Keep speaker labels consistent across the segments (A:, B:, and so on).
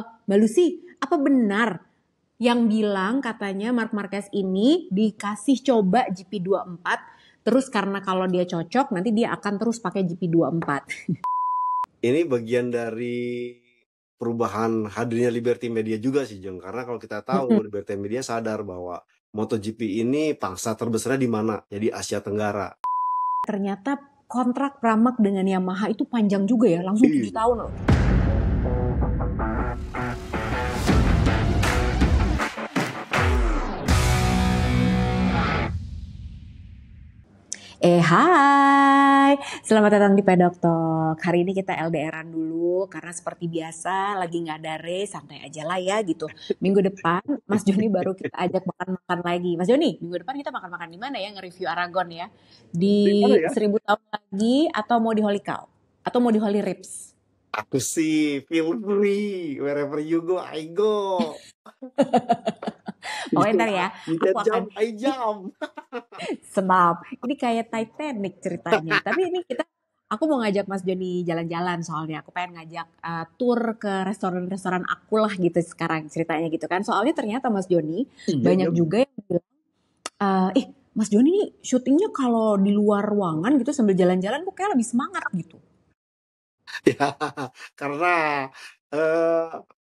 A: Mbak Lucy, apa benar yang bilang katanya Marc Marquez ini dikasih coba GP24, terus karena kalau dia cocok nanti dia akan terus pakai GP24?
B: Ini bagian dari perubahan hadirnya Liberty Media juga sih, Jeng. Karena kalau kita tahu Liberty Media sadar bahwa MotoGP ini pangsa terbesarnya di mana? Jadi Asia Tenggara.
A: Ternyata kontrak Pramac dengan Yamaha itu panjang juga ya, langsung 7 tahun loh. Hai, selamat datang di Pedok Talk. Hari ini kita LDRan dulu karena seperti biasa lagi nggak ada race, santai aja lah ya gitu. Minggu depan Mas Joni baru kita ajak makan-makan lagi. Mas Joni, minggu depan kita makan-makan di mana ya, nge-review Aragon ya? Di
B: ya?
A: 1000 tahun lagi atau mau di Holy Cow? Atau mau di Holy Rips?
B: Aku sih feel free, wherever you go, I go.
A: Pokoknya ntar ya,
B: You
A: aku
B: can
A: akan
B: jump, I jump.
A: sebab ini kayak Titanic ceritanya. Tapi ini aku mau ngajak Mas Joni jalan-jalan soalnya. Aku pengen ngajak tour ke restoran-restoran aku lah gitu sekarang ceritanya gitu kan. Soalnya ternyata Mas Joni banyak juga yang bilang, Mas Joni nih syutingnya kalau di luar ruangan gitu sambil jalan-jalan kok kayak lebih semangat gitu.
B: Ya, karena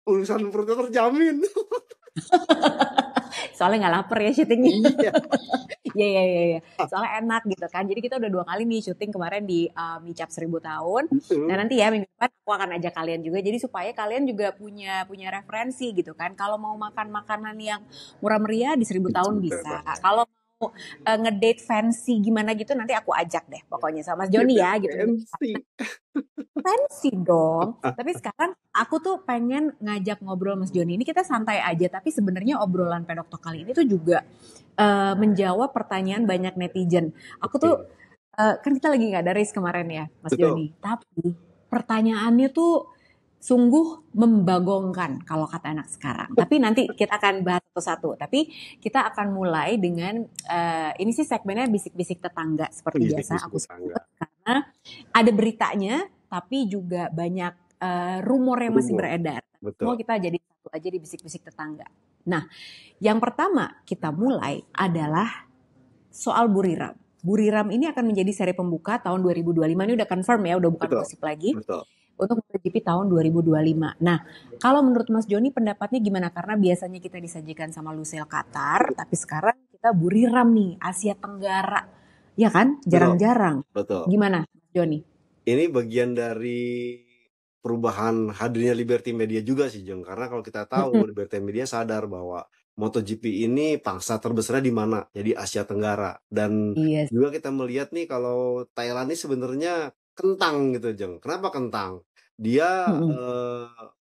B: urusan perutnya terjamin.
A: Soalnya nggak lapar ya syutingnya.
B: Iya.
A: Iya. Soalnya enak gitu kan. Jadi kita udah 2 kali nih syuting kemarin di Micap 1000 tahun. Nah nanti ya minggu depan aku akan ajak kalian juga. Jadi supaya kalian juga punya referensi gitu kan. Kalau mau makan makanan yang murah meriah di 1000 tahun bisa. Kalau mau ngedate fancy gimana gitu nanti aku ajak deh pokoknya sama Mas Joni ya gitu. Fancy dong. Tapi sekarang aku tuh pengen ngajak ngobrol Mas Joni. Ini kita santai aja, tapi sebenarnya obrolan Pedok Talk kali ini tuh juga menjawab pertanyaan banyak netizen. Aku tuh kan kita lagi nggak ada race kemarin ya, Mas Joni. Tapi pertanyaannya tuh sungguh membagongkan kalau kata anak sekarang. Tapi nanti kita akan bahas satu-satu. Tapi kita akan mulai dengan ini sih segmennya bisik-bisik tetangga seperti biasa. Aku sebut karena ada beritanya, tapi juga banyak rumor yang masih beredar. Mau kita jadi satu aja di bisik-bisik tetangga. Nah, yang pertama kita mulai adalah soal Buriram. Buriram ini akan menjadi seri pembuka tahun 2025. Ini udah confirm ya, udah bukan gosip lagi. Untuk MotoGP tahun 2025. Nah, kalau menurut Mas Joni pendapatnya gimana? Karena biasanya kita disajikan sama Lusail Qatar, tapi sekarang kita Buriram nih, Asia Tenggara. Ya kan? Jarang-jarang.
B: Betul.
A: Gimana Mas Joni?
B: Ini bagian dari perubahan hadirnya Liberty Media juga sih, Jeng. Karena kalau kita tahu Liberty Media sadar bahwa MotoGP ini pangsa terbesarnya di mana? Jadi Asia Tenggara. Dan juga kita melihat nih kalau Thailand ini sebenarnya kentang gitu, Jeng. Kenapa kentang? Dia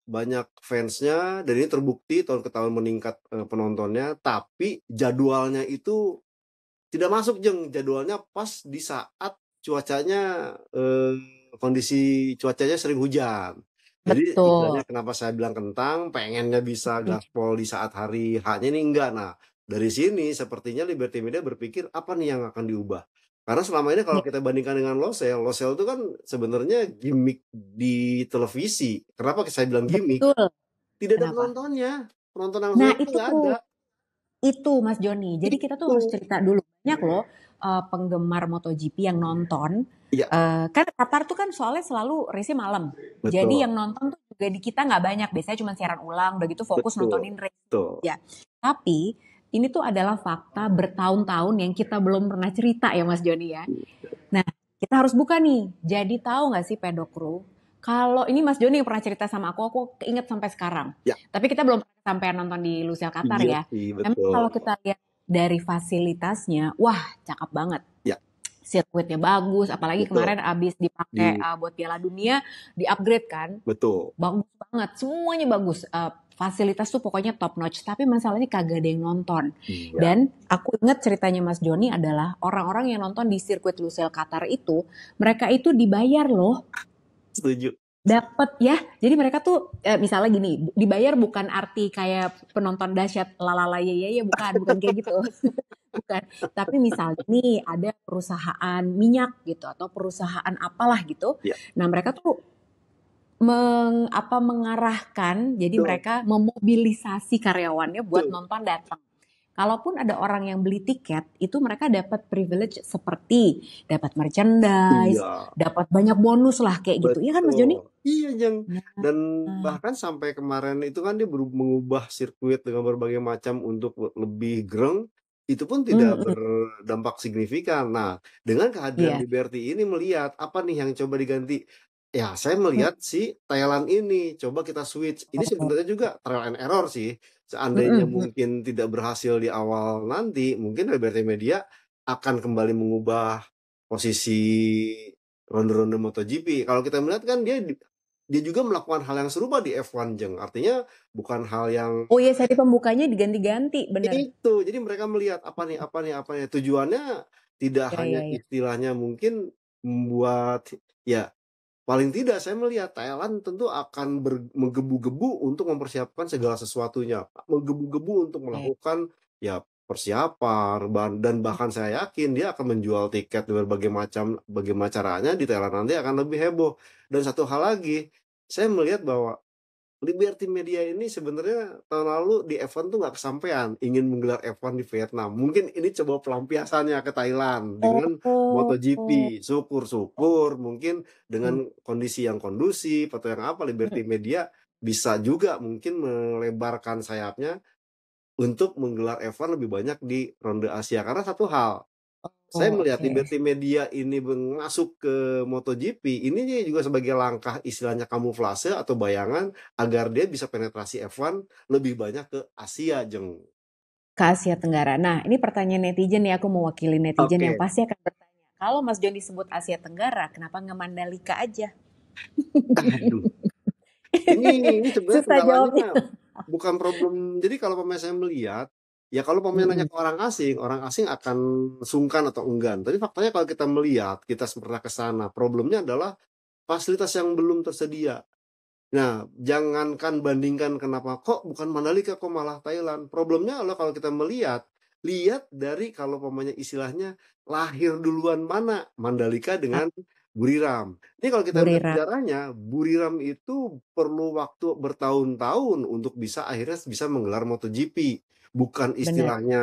B: banyak fansnya dan ini terbukti tahun ke tahun meningkat penontonnya, tapi jadwalnya itu tidak masuk, Jeng. Jadwalnya pas di saat cuacanya kondisi cuacanya sering hujan. Jadi istilahnya kenapa saya bilang kentang, pengennya bisa gaspol di saat hari H-nya ini enggak. Nah, dari sini sepertinya Liberty Media berpikir apa nih yang akan diubah. Karena selama ini kalau kita bandingkan dengan Losail itu kan sebenarnya gimmick di televisi. Kenapa saya bilang gimmick? Tidak ada penontonnya. Penonton yang nggak ada.
A: Itu Mas Joni. Jadi kita tuh harus cerita dulu. Banyak loh penggemar MotoGP yang nonton. Kan Qatar tuh kan soalnya selalu race malam. Jadi yang nonton tuh juga di kita nggak banyak. Biasanya cuma siaran ulang. Udah gitu fokus nontonin race. Ya. Tapi ini tuh adalah fakta bertahun-tahun yang kita belum pernah cerita ya Mas Joni ya. Nah kita harus buka nih. Jadi tahu nggak sih Pedok Crew? Kalau ini Mas Joni yang pernah cerita sama aku keinget sampai sekarang. Tapi kita belum sampai nonton di Lusail Qatar ya. Memang kalau kita lihat dari fasilitasnya, wah cakep banget. Sirkuitnya bagus, apalagi kemarin abis dipakai buat Piala Dunia, di-upgrade kan. Bagus banget, semuanya bagus. Fasilitas tuh pokoknya top notch, tapi masalahnya kagak ada yang nonton. Dan aku ingat ceritanya Mas Joni adalah orang-orang yang nonton di sirkuit Lusail Qatar itu, mereka itu dibayar loh.
B: Setuju.
A: Dapat ya, jadi mereka tuh misalnya gini, dibayar bukan arti kayak penonton dahsyat lalala ya bukan kayak gitu. Bukan, tapi misalnya nih ada perusahaan minyak gitu atau perusahaan apalah gitu. Nah mereka tuh mengarahkan, jadi
B: Betul,
A: mereka memobilisasi karyawannya buat
B: betul.
A: nonton datang. Kalaupun ada orang yang beli tiket, itu mereka dapat privilege seperti dapat merchandise,
B: Iya.
A: dapat banyak bonus lah kayak gitu. Iya kan Mas Joni?
B: Betul. Iya, Jeng.
A: Nah,
B: Dan bahkan sampai kemarin itu kan dia mengubah sirkuit dengan berbagai macam untuk lebih greng, itu pun tidak
A: mm,
B: berdampak signifikan. Nah, dengan kehadiran
A: iya.
B: Liberty ini melihat apa nih yang coba diganti? Ya, saya
A: Mm,
B: melihat si Thailand ini, coba kita switch. Ini
A: oh,
B: sebenarnya juga trial and error sih.
A: mm,
B: Seandainya
A: mm.
B: mungkin tidak berhasil di awal nanti, mungkin Liberty Media akan kembali mengubah posisi ronde-ronde MotoGP. Kalau kita melihat kan dia juga melakukan hal yang serupa di F1, Jeng. Artinya bukan hal yang
A: Oh iya, seri pembukanya diganti-ganti, bener.
B: itu. Jadi mereka melihat apa nih, apa nih, apa nih. Tujuannya tidak
A: Ya,
B: hanya
A: ya, ya.
B: istilahnya mungkin membuat, ya paling tidak saya melihat Thailand tentu akan menggebu-gebu untuk mempersiapkan segala sesuatunya. Menggebu-gebu untuk
A: Oke.
B: melakukan ya persiapan dan bahkan saya yakin dia akan menjual tiket berbagai macam, bagaimana caranya di Thailand nanti akan lebih heboh. Dan satu hal lagi, saya melihat bahwa Liberty Media ini sebenarnya tahun lalu di F1 tuh nggak kesampaian ingin menggelar F1 di Vietnam. Mungkin ini coba pelampiasannya ke Thailand dengan
A: Oh,
B: MotoGP. Syukur-syukur mungkin
A: mm,
B: dengan kondisi yang kondusif atau yang apa
A: mm.
B: Liberty Media bisa juga mungkin melebarkan sayapnya untuk menggelar F1 lebih banyak di ronde Asia. Karena satu hal, saya
A: Oh,
B: melihat
A: oke.
B: Liberty Media ini masuk ke MotoGP, ini juga sebagai langkah istilahnya kamuflase atau bayangan agar dia bisa penetrasi F1 lebih banyak ke Asia, Jeng.
A: Ke Asia Tenggara. Nah, ini pertanyaan netizen ya, aku mewakili netizen yang
B: Oke,
A: pasti akan bertanya. Kalau Mas Joni sebut Asia Tenggara, kenapa nggak Mandalika aja?
B: aduh. Ini sebenarnya
A: Susah jawabnya.
B: kendalanya bukan problem. Jadi kalau pemain saya melihat, ya kalau pemain nanya
A: Mm-mm.
B: ke orang asing akan sungkan atau enggan. Tapi faktanya kalau kita melihat, kita pernah ke sana, problemnya adalah fasilitas yang belum tersedia. Nah, jangankan bandingkan kenapa kok bukan Mandalika kok malah Thailand. Problemnya adalah kalau kita melihat, lihat dari kalau pemainnya istilahnya lahir duluan mana Mandalika
A: Ah,
B: dengan Buriram. Ini kalau kita melihat
A: Buriram,
B: sejarahnya, Buriram itu perlu waktu bertahun-tahun untuk bisa akhirnya bisa menggelar MotoGP. Bukan
A: bener.
B: istilahnya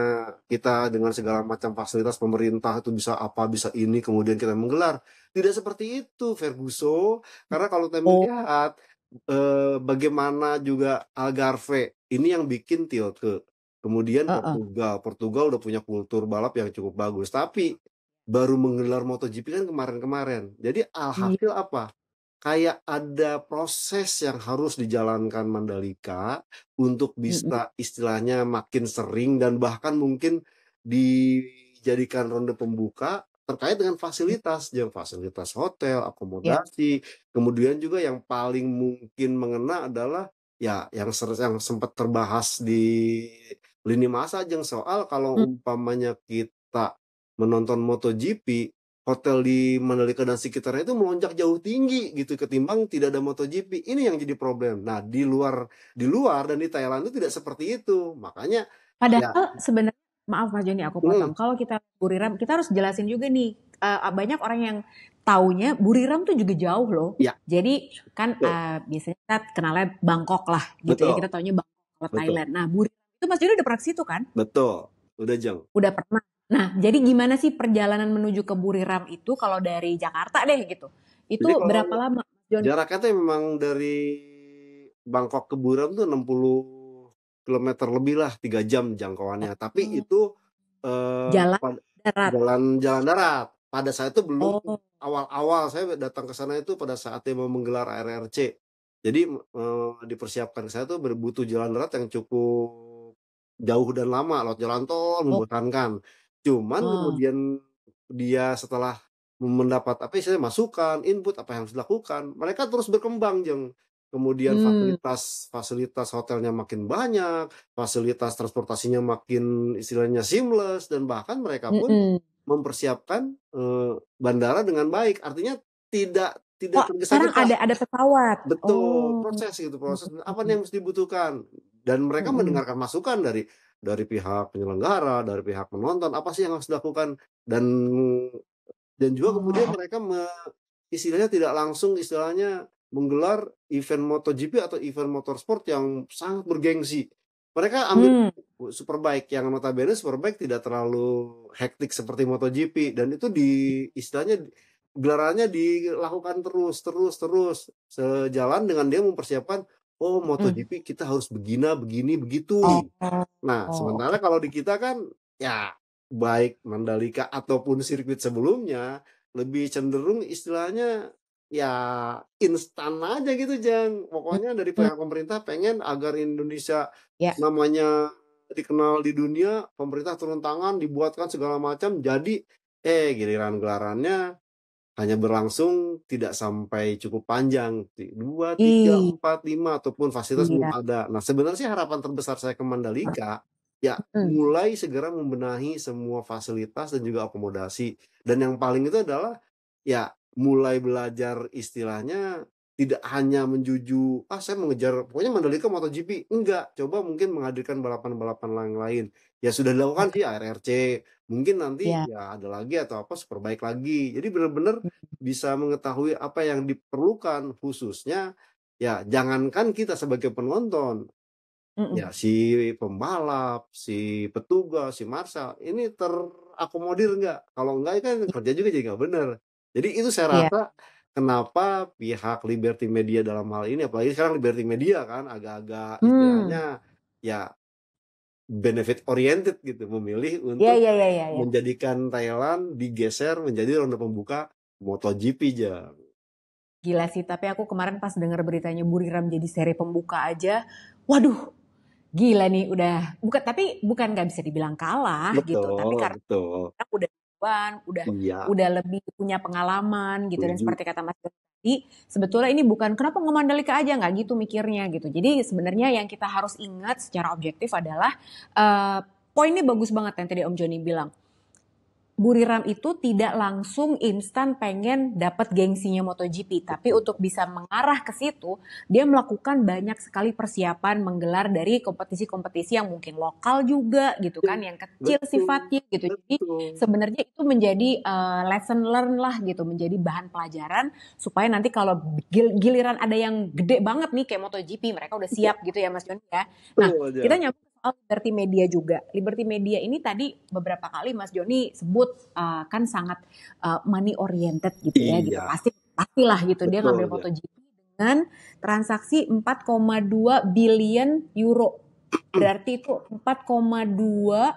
B: kita dengan segala macam fasilitas pemerintah itu bisa apa, bisa ini, kemudian kita menggelar. Tidak seperti itu, Ferguson. Karena kalau kita
A: Oh,
B: melihat bagaimana juga Algarve ini yang bikin Tiote. Kemudian
A: uh-uh.
B: Portugal udah punya kultur balap yang cukup bagus, tapi baru menggelar MotoGP kan kemarin-kemarin. Jadi
A: Iya.
B: alhasil apa? Kayak ada proses yang harus dijalankan Mandalika untuk
A: Mm-mm.
B: bisa istilahnya makin sering dan bahkan mungkin dijadikan ronde pembuka terkait dengan fasilitas, yang fasilitas hotel,
A: Iya.
B: akomodasi. Kemudian juga yang paling mungkin mengena adalah ya yang sempat terbahas di lini masa Jeng, soal kalau
A: Mm.
B: umpamanya kita menonton MotoGP, hotel di Mandalika dan sekitarnya itu melonjak jauh tinggi gitu ketimbang tidak ada MotoGP. Ini yang jadi problem. Nah, di luar dan di Thailand itu tidak seperti itu. Makanya ya,
A: Padahal sebenarnya, maaf Mas Joni aku
B: mm,
A: potong. Kalau kita Buriram, kita harus jelasin juga nih. Banyak orang yang taunya Buriram tuh juga jauh loh.
B: ya,
A: Jadi kan
B: betul,
A: biasanya kita kenalnya Bangkok lah gitu ya.
B: betul,
A: Kita taunya Bangkok kalau
B: betul,
A: Thailand. Nah, Buriram itu Mas Joni udah pernah ke situ kan?
B: betul. Udah Jeng.
A: Udah pernah. Nah, jadi gimana sih perjalanan menuju ke Buriram itu kalau dari Jakarta deh gitu?
B: Jadi
A: Itu
B: kalau
A: berapa lama, Mas Joni?
B: jaraknya tuh memang dari Bangkok ke Buram tuh 60 kilometer lebih lah, 3 jam jangkauannya. Tapi
A: Oh,
B: itu
A: jalan
B: pada
A: darat.
B: jalan darat. Pada saat itu belum,
A: Oh,
B: awal-awal saya datang ke sana itu pada saat dia mau menggelar ARRC. Jadi dipersiapkan ke sana tuh butuh jalan darat yang cukup jauh dan lama, lewat jalan tol
A: oh,
B: membosankan. Cuman
A: oh.
B: kemudian dia setelah mendapat apa istilahnya masukan, input apa yang harus dilakukan, mereka terus berkembang Jeng. Kemudian
A: Hmm.
B: fasilitas hotelnya makin banyak, fasilitas transportasinya makin istilahnya seamless dan bahkan mereka pun
A: Mm-mm.
B: mempersiapkan bandara dengan baik. Artinya tidak tidak
A: Oh, sekarang
B: tergesa-gesa.
A: ada pesawat.
B: Betul,
A: Oh.
B: proses apa nih yang mesti dibutuhkan. Dan mereka
A: Mm-mm.
B: mendengarkan masukan dari pihak penyelenggara, dari pihak penonton, apa sih yang harus dilakukan dan juga kemudian
A: Oh,
B: mereka istilahnya tidak langsung istilahnya menggelar event MotoGP atau event motorsport yang sangat bergengsi. Mereka ambil
A: Hmm.
B: Superbike yang notabene Superbike tidak terlalu hektik seperti MotoGP, dan itu istilahnya gelarannya dilakukan terus sejalan dengan dia mempersiapkan, oh
A: Hmm.
B: MotoGP kita harus begini begitu.
A: Oh,
B: Nah,
A: oke.
B: sementara kalau di kita kan ya baik Mandalika ataupun sirkuit sebelumnya lebih cenderung istilahnya ya instan aja gitu, Jang. Pokoknya dari
A: Hmm.
B: pihak pemerintah pengen agar Indonesia
A: Ya.
B: namanya dikenal di dunia, pemerintah turun tangan, dibuatkan segala macam, jadi giliran gelarannya hanya berlangsung tidak sampai cukup panjang, 2, 3,
A: Iya.
B: 4, 5, ataupun fasilitas belum ada. Nah, sebenarnya sih harapan terbesar saya ke Mandalika, ya
A: Hmm.
B: mulai segera membenahi semua fasilitas dan juga akomodasi. Dan yang paling itu adalah, ya mulai belajar istilahnya tidak hanya menjuju, saya mengejar pokoknya Mandalika MotoGP, enggak, coba mungkin menghadirkan balapan-balapan lain. Ya sudah dilakukan sih ARRC, mungkin nanti
A: Ya.
B: ya ada lagi atau apa Superbike lagi. Jadi benar-benar bisa mengetahui apa yang diperlukan, khususnya ya jangankan kita sebagai penonton,
A: Mm-mm.
B: ya si pembalap, si petugas, si marshal ini terakomodir nggak? Kalau enggak kan kerja juga jadi nggak bener. Jadi itu saya
A: Ya.
B: rasa kenapa pihak Liberty Media dalam hal ini, apalagi sekarang Liberty Media kan agak-agak
A: Hmm.
B: istilahnya ya benefit oriented gitu, memilih
A: Ya,
B: untuk
A: ya, ya, ya, ya.
B: menjadikan Thailand digeser menjadi ronde pembuka MotoGP, Jang.
A: Gila sih, tapi aku kemarin pas dengar beritanya Buriram jadi seri pembuka aja, waduh, gila nih udah bukan, tapi bukan nggak bisa dibilang kalah gitu, tapi
B: Betul,
A: karena
B: betul.
A: orang udah duluan,
B: Iya,
A: udah lebih punya pengalaman gitu, dan
B: setuju.
A: seperti kata Mas Doni tadi, sebetulnya ini bukan kenapa nggak Mandalika aja, nggak gitu mikirnya gitu. Jadi sebenarnya yang kita harus ingat secara objektif adalah eh, poinnya bagus banget yang tadi Om Joni bilang. Buriram itu tidak langsung instan pengen dapat gengsinya MotoGP, tapi
B: Betul.
A: untuk bisa mengarah ke situ, dia melakukan banyak sekali persiapan menggelar dari kompetisi-kompetisi yang mungkin lokal juga gitu
B: Ya,
A: kan, yang kecil
B: betul,
A: sifatnya gitu. Jadi
B: betul.
A: sebenarnya itu menjadi lesson learn lah gitu, menjadi bahan pelajaran supaya nanti kalau giliran ada yang gede banget nih kayak MotoGP, mereka udah
B: Iya,
A: siap gitu ya Mas Joni ya. Nah,
B: betul aja.
A: kita nyambung soal Liberty Media juga. Liberty Media ini tadi beberapa kali Mas Joni sebut kan sangat money oriented gitu ya gitu.
B: Iya,
A: Pastilah gitu dia
B: betul
A: ngambil
B: aja.
A: MotoGP dengan transaksi 4,2 billion euro. Berarti itu 4,2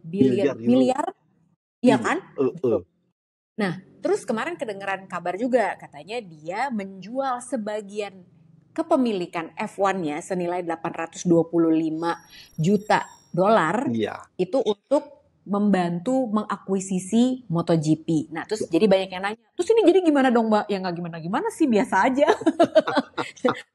A: billion
B: Miliar euro.
A: miliar, iya
B: Iya,
A: kan? Betul. Nah, terus kemarin kedengeran kabar juga katanya dia menjual sebagian kepemilikan F1-nya senilai 825 juta dolar
B: iya.
A: itu untuk membantu mengakuisisi MotoGP. Nah, terus jadi banyak yang nanya, terus ini jadi gimana dong Mbak? Ya nggak gimana-gimana sih, biasa aja.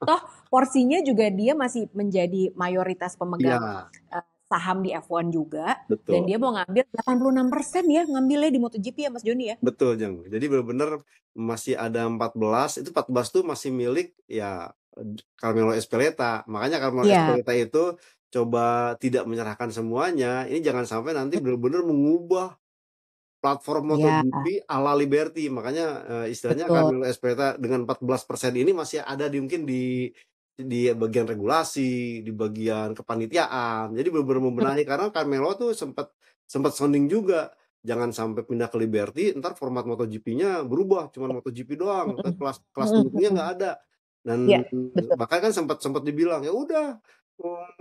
A: Toh porsinya juga dia masih menjadi mayoritas pemegang
B: Iya,
A: saham di F1 juga, dan
B: betul.
A: dia mau ngambil 86% ya ngambilnya di MotoGP ya Mas Joni ya.
B: Betul, Jang. Jadi benar-benar masih ada 14, itu 14 tuh masih milik ya Carmelo Ezpeleta. Makanya Carmelo
A: Iya,
B: Ezpeleta itu coba tidak menyerahkan semuanya. Ini jangan sampai nanti benar-benar mengubah platform
A: iya,
B: MotoGP ala Liberty. Makanya istilahnya
A: betul.
B: Carmelo Ezpeleta dengan 14% ini masih ada mungkin di bagian regulasi, di bagian kepanitiaan. Jadi benar-benar membenahi, karena Carmelo tuh sempat sempat sounding juga, jangan sampai pindah ke Liberty, ntar format MotoGP-nya berubah, cuman MotoGP doang,
A: Mm-mm.
B: kelas kelas
A: Mm-mm.
B: pendukungnya
A: Mm-mm.
B: nggak ada. Dan
A: Iya, betul.
B: bahkan kan sempat sempat dibilang ya udah,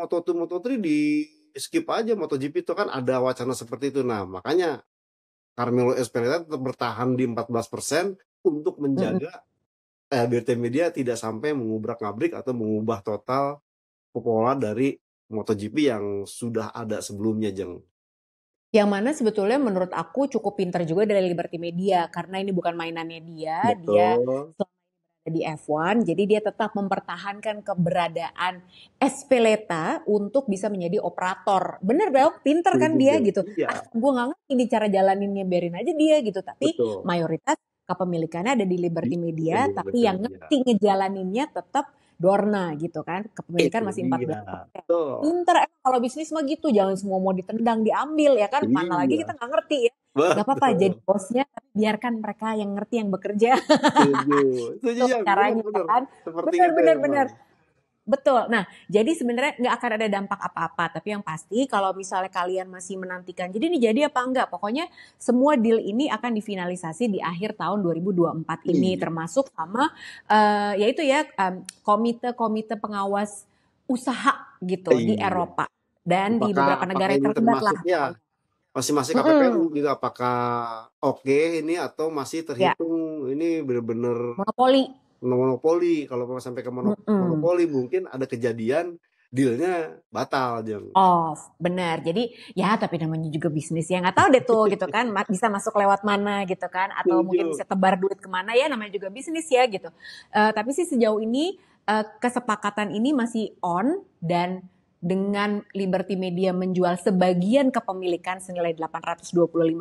B: Moto2 Moto3 di skip aja, MotoGP itu kan ada wacana seperti itu. Nah, makanya Carmelo Ezpeleta tetap bertahan di 14% untuk
A: Mm-mm.
B: menjaga BRT Media tidak sampai mengubrak-ngabrik atau mengubah total pola dari MotoGP yang sudah ada sebelumnya, Jeng.
A: Yang mana sebetulnya menurut aku cukup pintar juga dari Liberty Media, karena ini bukan mainannya dia
B: Betul.
A: selama ini berada di F1, jadi dia tetap mempertahankan keberadaan Espeleta untuk bisa menjadi operator. Bener dong, pinter kan
B: Setuju,
A: dia
B: Jeng.
A: gitu.
B: Iya,
A: Gue nggak ngerti ini cara jalaninnya, biarin aja dia gitu. Tapi
B: betul.
A: mayoritas kepemilikannya ada di
B: Di
A: Liberty Media,
B: BRT
A: tapi yang
B: Media.
A: ngerti ngejalaninnya tetap Dorna gitu kan. Kepemilikan
B: Itu
A: masih
B: dia.
A: 14%.
B: Betul.
A: Pinter emang kalau bisnis mah gitu, jangan semua mau ditendang diambil ya kan, mana lagi
B: Iya,
A: kita nggak ngerti ya. Gak apa-apa jadi
B: Betul.
A: bosnya, tapi biarkan mereka yang ngerti yang bekerja.
B: Setuju. Setuju,
A: Itu
B: Jang. Bener,
A: caranya
B: bener.
A: kan.
B: Seperti
A: Bener,
B: itu
A: bener,
B: emang.
A: bener. Betul. Nah, jadi sebenarnya nggak akan ada dampak apa-apa. Tapi yang pasti kalau misalnya kalian masih menantikan, jadi ini jadi apa enggak? Pokoknya semua deal ini akan difinalisasi di akhir tahun 2024 ini,
B: Iya.
A: termasuk sama yaitu ya komite-komite pengawas usaha gitu di
B: Iya.
A: Eropa dan di
B: Apakah
A: beberapa
B: apakah
A: negara yang
B: ini
A: terlibat lah
B: termasuk ya
A: pokoknya.
B: masih KPPU
A: Mm-mm.
B: gitu, apakah oke ini atau masih
A: Ya,
B: terhitung ini bener-bener
A: monopoli.
B: monopoli? Kalau mau sampai ke
A: Mm-mm.
B: monopoli mungkin ada kejadian dealnya batal, Jeng.
A: Off, benar. Jadi ya tapi namanya juga bisnis ya nggak tahu deh tuh gitu kan bisa masuk lewat mana gitu kan atau mungkin
B: Setuju.
A: bisa tebar duit kemana ya namanya juga bisnis ya gitu. Tapi sih sejauh ini kesepakatan ini masih on dan dengan Liberty Media menjual sebagian kepemilikan senilai 825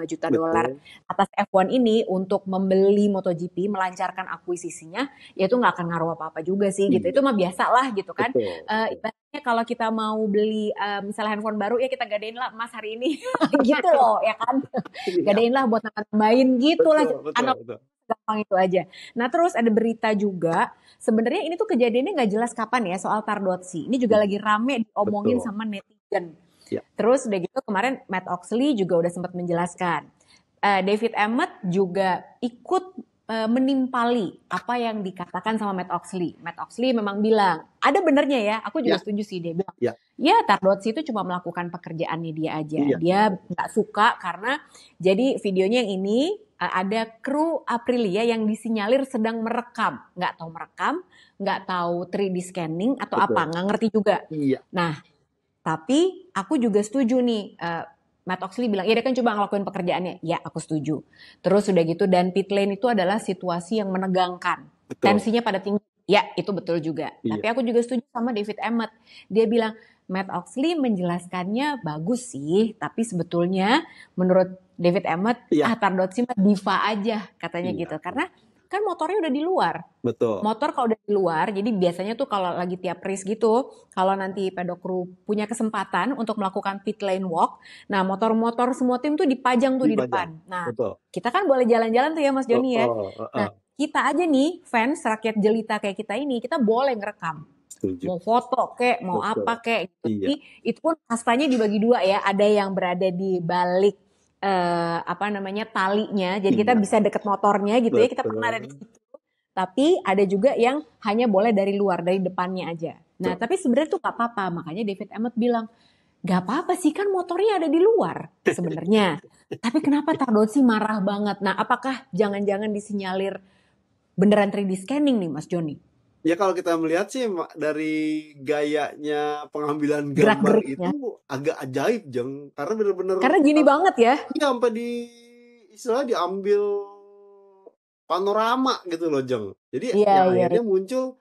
A: juta dolar
B: Betul.
A: atas F1 ini untuk membeli MotoGP, melancarkan akuisisinya, ya itu nggak akan ngaruh apa-apa juga sih gitu. Itu
B: Iya.
A: mah biasa lah gitu kan.
B: Betul, betul.
A: Ibaratnya kalau kita mau beli misalnya handphone baru ya kita gadein lah emas hari ini gitu loh ya kan.
B: Iya.
A: Gadein lah buat nambahin gitu lah.
B: Betul, betul,
A: Anak
B: betul.
A: gampang itu aja. Nah terus ada berita juga, sebenarnya ini tuh kejadiannya nggak jelas kapan ya soal Tardozzi. Ini juga lagi rame diomongin
B: Betul.
A: sama netizen.
B: Ya.
A: Terus udah gitu kemarin Matt Oxley juga udah sempat menjelaskan. David Emmett juga ikut menimpali apa yang dikatakan sama Matt Oxley. Matt Oxley memang bilang, ada benernya ya, aku juga
B: Ya.
A: setuju sih dia bilang.
B: Ya.
A: Ya Tardozzi itu cuma melakukan pekerjaannya dia aja.
B: Iya.
A: Dia nggak suka karena jadi videonya yang ini ada kru Aprilia yang disinyalir sedang merekam. Nggak tahu merekam, nggak tahu 3D scanning atau apa,
B: Betul.
A: nggak ngerti juga.
B: Iya.
A: Nah, tapi aku juga setuju nih, Matt Oxley bilang, ya dia kan coba ngelakuin pekerjaannya. Ya aku setuju. Terus udah gitu, dan pit lane itu adalah situasi yang menegangkan.
B: Betul.
A: Tensinya pada tinggi. Ya itu betul juga.
B: Iya.
A: Tapi aku juga setuju sama David Emmett. Dia bilang, Matt Oxley menjelaskannya bagus sih. Tapi sebetulnya menurut David Emmett,
B: Iya.
A: Tardozzi mah diva aja katanya
B: Iya.
A: gitu. Karena kan motornya udah di luar.
B: Betul.
A: Motor kalau udah di luar, jadi biasanya tuh kalau lagi tiap race gitu, kalau nanti pedok crew punya kesempatan untuk melakukan pit lane walk, nah motor-motor semua tim tuh dipajang tuh di
B: Dipajang.
A: depan. Nah,
B: Betul.
A: kita kan boleh jalan-jalan tuh ya Mas Joni ya. Nah,
B: Oh.
A: kita aja nih fans rakyat jelita kayak kita ini, kita boleh ngerekam.
B: Setuju.
A: Mau foto kek, mau
B: Betul.
A: apa kek gitu.
B: Iya.
A: Jadi itu pun kastanya dibagi dua ya, ada yang berada di balik talinya, jadi kita
B: Iya.
A: bisa deket motornya gitu ya, kita pernah ada di
B: Betul.
A: situ. Tapi ada juga yang hanya boleh dari luar, dari depannya aja. Nah,
B: Betul.
A: tapi sebenarnya tuh gak apa-apa. Makanya David Emmett bilang, gak apa-apa sih kan motornya ada di luar sebenarnya. Tapi kenapa Tardozzi marah banget? Nah, apakah jangan-jangan disinyalir beneran 3D scanning nih Mas Joni?
B: Ya kalau kita melihat sih dari gayanya pengambilan gambar
A: Gerak-geriknya.
B: itu agak ajaib, Jeng. Karena bener-bener
A: Karena gini banget ya.
B: Iya, sampai istilahnya diambil panorama gitu loh, Jeng. Jadi
A: Iya,
B: ya
A: iya.
B: akhirnya muncul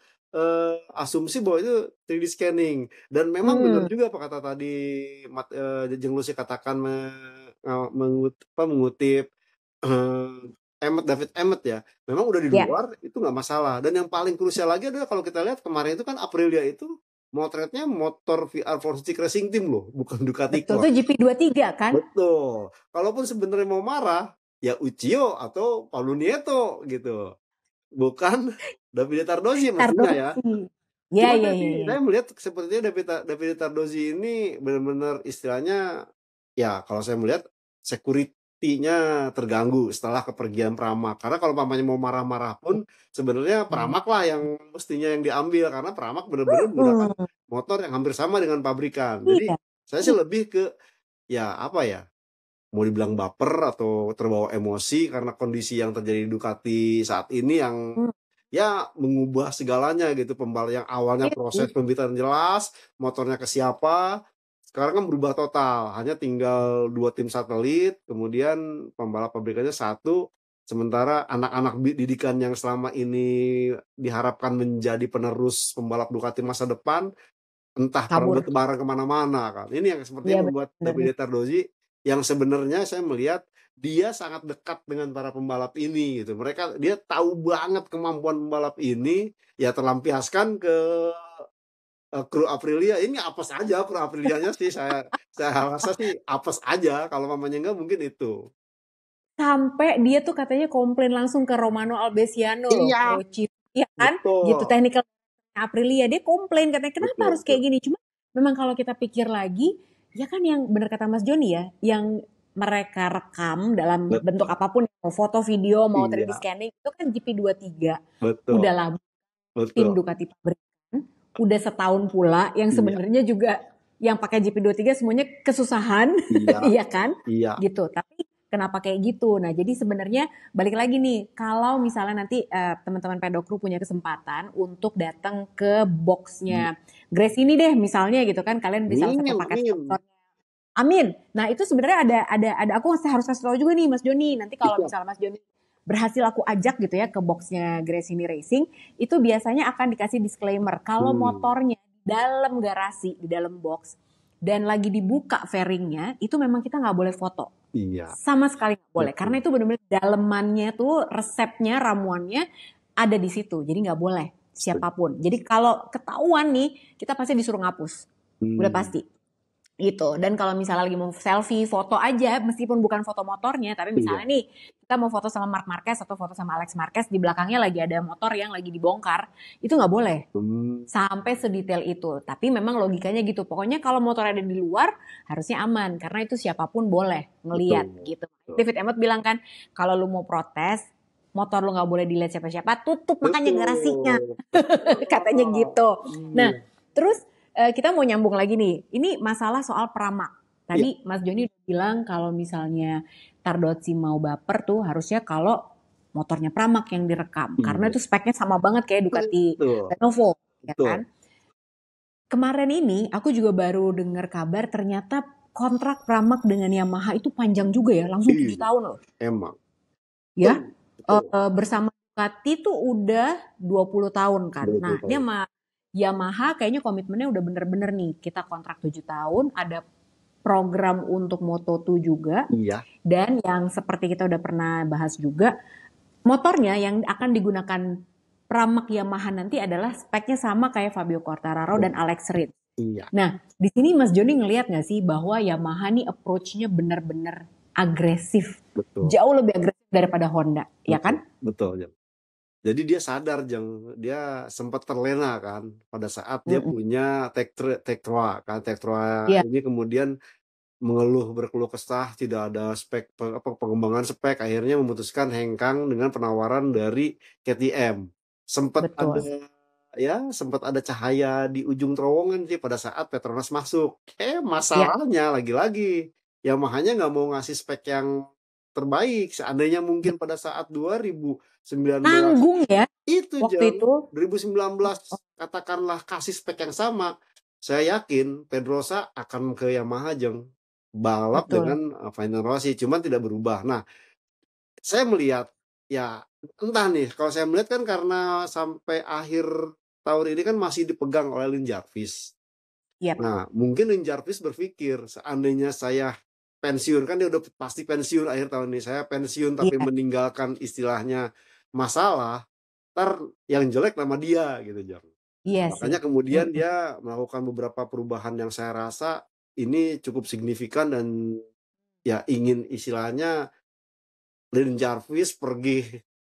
B: asumsi bahwa itu 3D scanning. Dan memang benar juga apa kata tadi Jeng Lucy katakan mengutip David Emmett ya. Memang udah di
A: Ya.
B: luar itu nggak masalah. Dan yang paling krusial lagi adalah kalau kita lihat kemarin itu kan Aprilia itu motretnya motor VR4 Racing Team loh, bukan Ducati
A: Betul,
B: Core.
A: itu GP23 kan?
B: Betul. Kalaupun sebenarnya mau marah, ya Uchiyo atau Paulo Nieto gitu. Bukan Davide Tardozzi mestinya ya.
A: Ya,
B: Cuma
A: ya,
B: tadi
A: ya.
B: saya melihat sepertinya Davide Tardozzi ini benar-benar istilahnya, ya kalau saya melihat security-nya terganggu setelah kepergian Pramac. Karena kalau pamannya mau marah-marah pun sebenarnya Pramac lah yang mestinya yang diambil. Karena Pramac benar-benar menggunakan motor yang hampir sama dengan pabrikan. Jadi saya sih lebih ke ya apa ya, mau dibilang baper atau terbawa emosi karena kondisi yang terjadi di Ducati saat ini yang ya mengubah segalanya gitu. Yang awalnya proses pembicaraan jelas, motornya ke siapa, sekarang kan berubah total. Hanya tinggal 2 tim satelit, kemudian pembalap pabrikannya 1, sementara anak-anak didikan yang selama ini diharapkan menjadi penerus pembalap Ducati masa depan, entah bertebaran kemana-mana kan. Ini yang sepertinya membuat Davide Tardozzi yang sebenarnya saya melihat dia sangat dekat dengan para pembalap ini gitu. Dia tahu banget kemampuan pembalap ini, ya terlampiaskan ke kru Aprilia. Ini apes aja kru Aprilianya sih, saya rasa sih apes aja. Kalau mamanya enggak mungkin itu.
A: Sampai dia tuh katanya komplain langsung ke Romano Albesiano loh,
B: Iya,
A: pro chief, iya kan? Gitu,
B: betul,
A: technical Aprilia. Dia komplain katanya, kenapa
B: betul,
A: harus
B: betul.
A: kayak gini? Cuma memang kalau kita pikir lagi, ya kan yang benar kata Mas Joni ya, yang mereka rekam dalam bentuk
B: Betul.
A: apapun, mau foto, video, mau 3D
B: Iya,
A: scanning, itu kan GP23. Udah
B: betul,
A: lama tim
B: betul.
A: Ducati pabrikan, udah setahun pula, yang
B: Iya,
A: sebenarnya juga yang pakai GP23 semuanya kesusahan,
B: iya,
A: iya kan?
B: iya.
A: Gitu. Tapi kenapa kayak gitu? Nah, jadi sebenarnya balik lagi nih, kalau misalnya nanti teman-teman pedokru punya kesempatan untuk datang ke boxnya Grace ini deh, misalnya gitu kan, kalian beli salah satu
B: Amin,
A: paket
B: amin.
A: sponsor. Amin. Nah, itu sebenarnya ada aku harus kasih tahu juga nih Mas Joni. Nanti kalau
B: Siap.
A: misalnya Mas Joni berhasil aku ajak gitu ya ke boxnya Gresini Racing, itu biasanya akan dikasih disclaimer kalau
B: Hmm,
A: motornya di dalam garasi, di dalam box, dan lagi dibuka fairingnya, itu memang kita nggak boleh foto.
B: iya,
A: Sama sekali nggak boleh. Karena
B: betul.
A: itu benar-benar dalemannya tuh, resepnya, ramuannya ada di situ. Jadi nggak boleh
B: Setuju.
A: siapapun. Jadi kalau ketahuan nih, kita pasti disuruh ngapus. Udah
B: Hmm,
A: pasti gitu. Dan kalau misalnya lagi mau selfie, foto aja, meskipun bukan foto motornya, tapi
B: iya.
A: misalnya nih kita mau foto sama Marc Marquez atau foto sama Alex Marquez, di belakangnya lagi ada motor yang lagi dibongkar, itu nggak boleh
B: Hmm,
A: sampai sedetail itu. Tapi memang logikanya gitu. Pokoknya kalau motor ada di luar harusnya aman karena itu siapapun boleh ngeliat
B: betul,
A: gitu.
B: betul.
A: David Emmett bilang kan, kalau lu mau protes, motor lu nggak boleh dilihat siapa-siapa, tutup makanya garasinya.
B: Betul, betul.
A: Katanya gitu. Nah,
B: Iya,
A: terus kita mau nyambung lagi nih. Ini masalah soal pramak.
B: iya.
A: Tadi Mas Joni udah bilang kalau misalnya Tardozzi mau baper tuh harusnya kalau motornya pramak yang direkam. Karena
B: Iya.
A: itu speknya sama banget kayak Ducati
B: Betul,
A: Lenovo, ya
B: betul.
A: kan? Kemarin ini aku juga baru dengar kabar ternyata kontrak pramak dengan Yamaha itu panjang juga ya, langsung 7
B: Iya,
A: tahun loh.
B: emang.
A: Ya,
B: Betul, betul.
A: bersama Ducati tuh udah 20 tahun kan.
B: 20
A: Nah, ini
B: tahun.
A: sama Yamaha kayaknya komitmennya udah bener-bener nih. Kita kontrak 7 tahun, ada program untuk Moto2 juga.
B: Iya,
A: Dan yang seperti kita udah pernah bahas juga, motornya yang akan digunakan pramak Yamaha nanti adalah speknya sama kayak Fabio Quartararo dan Alex Rins.
B: iya,
A: Nah, di sini Mas Joni ngelihat nggak sih bahwa Yamaha nih approach-nya bener-bener agresif.
B: betul,
A: Jauh lebih agresif daripada Honda, ya
B: betul,
A: kan?
B: betul, Jeng. Jadi dia sadar, Jeng. Dia sempat terlena kan pada saat dia
A: Mm-mm.
B: punya Tektroa kan. Tektroa
A: Iya,
B: ini kemudian berkeluh kesah tidak ada spek pengembangan spek, akhirnya memutuskan hengkang dengan penawaran dari KTM. Sempat ada,
A: betul.
B: ya, sempat ada cahaya di ujung terowongan sih pada saat Petronas masuk.
A: Ya,
B: Masalahnya lagi-lagi Yamaha-nya nggak mau ngasih spek yang terbaik. Seandainya mungkin pada saat 2019
A: tanggung ya
B: itu,
A: waktu
B: Jeng,
A: itu.
B: 2019 katakanlah kasih spek yang sama, saya yakin Pedrosa akan ke Yamaha, Jeng, balap
A: Betul.
B: dengan Valentino Rossi, cuman tidak berubah. Nah, saya melihat, ya, entah nih, kalau saya melihat kan karena sampai akhir tahun ini kan masih dipegang oleh Lin Jarvis.
A: Yap,
B: Nah, mungkin Lin Jarvis berpikir, seandainya saya pensiun, kan dia udah pasti pensiun akhir tahun ini, saya pensiun tapi
A: iya,
B: meninggalkan istilahnya masalah, ntar yang jelek nama dia gitu, Jang.
A: iya sih.
B: Makanya kemudian
A: Mm-mm.
B: dia melakukan beberapa perubahan yang saya rasa ini cukup signifikan dan ya ingin istilahnya Lin Jarvis pergi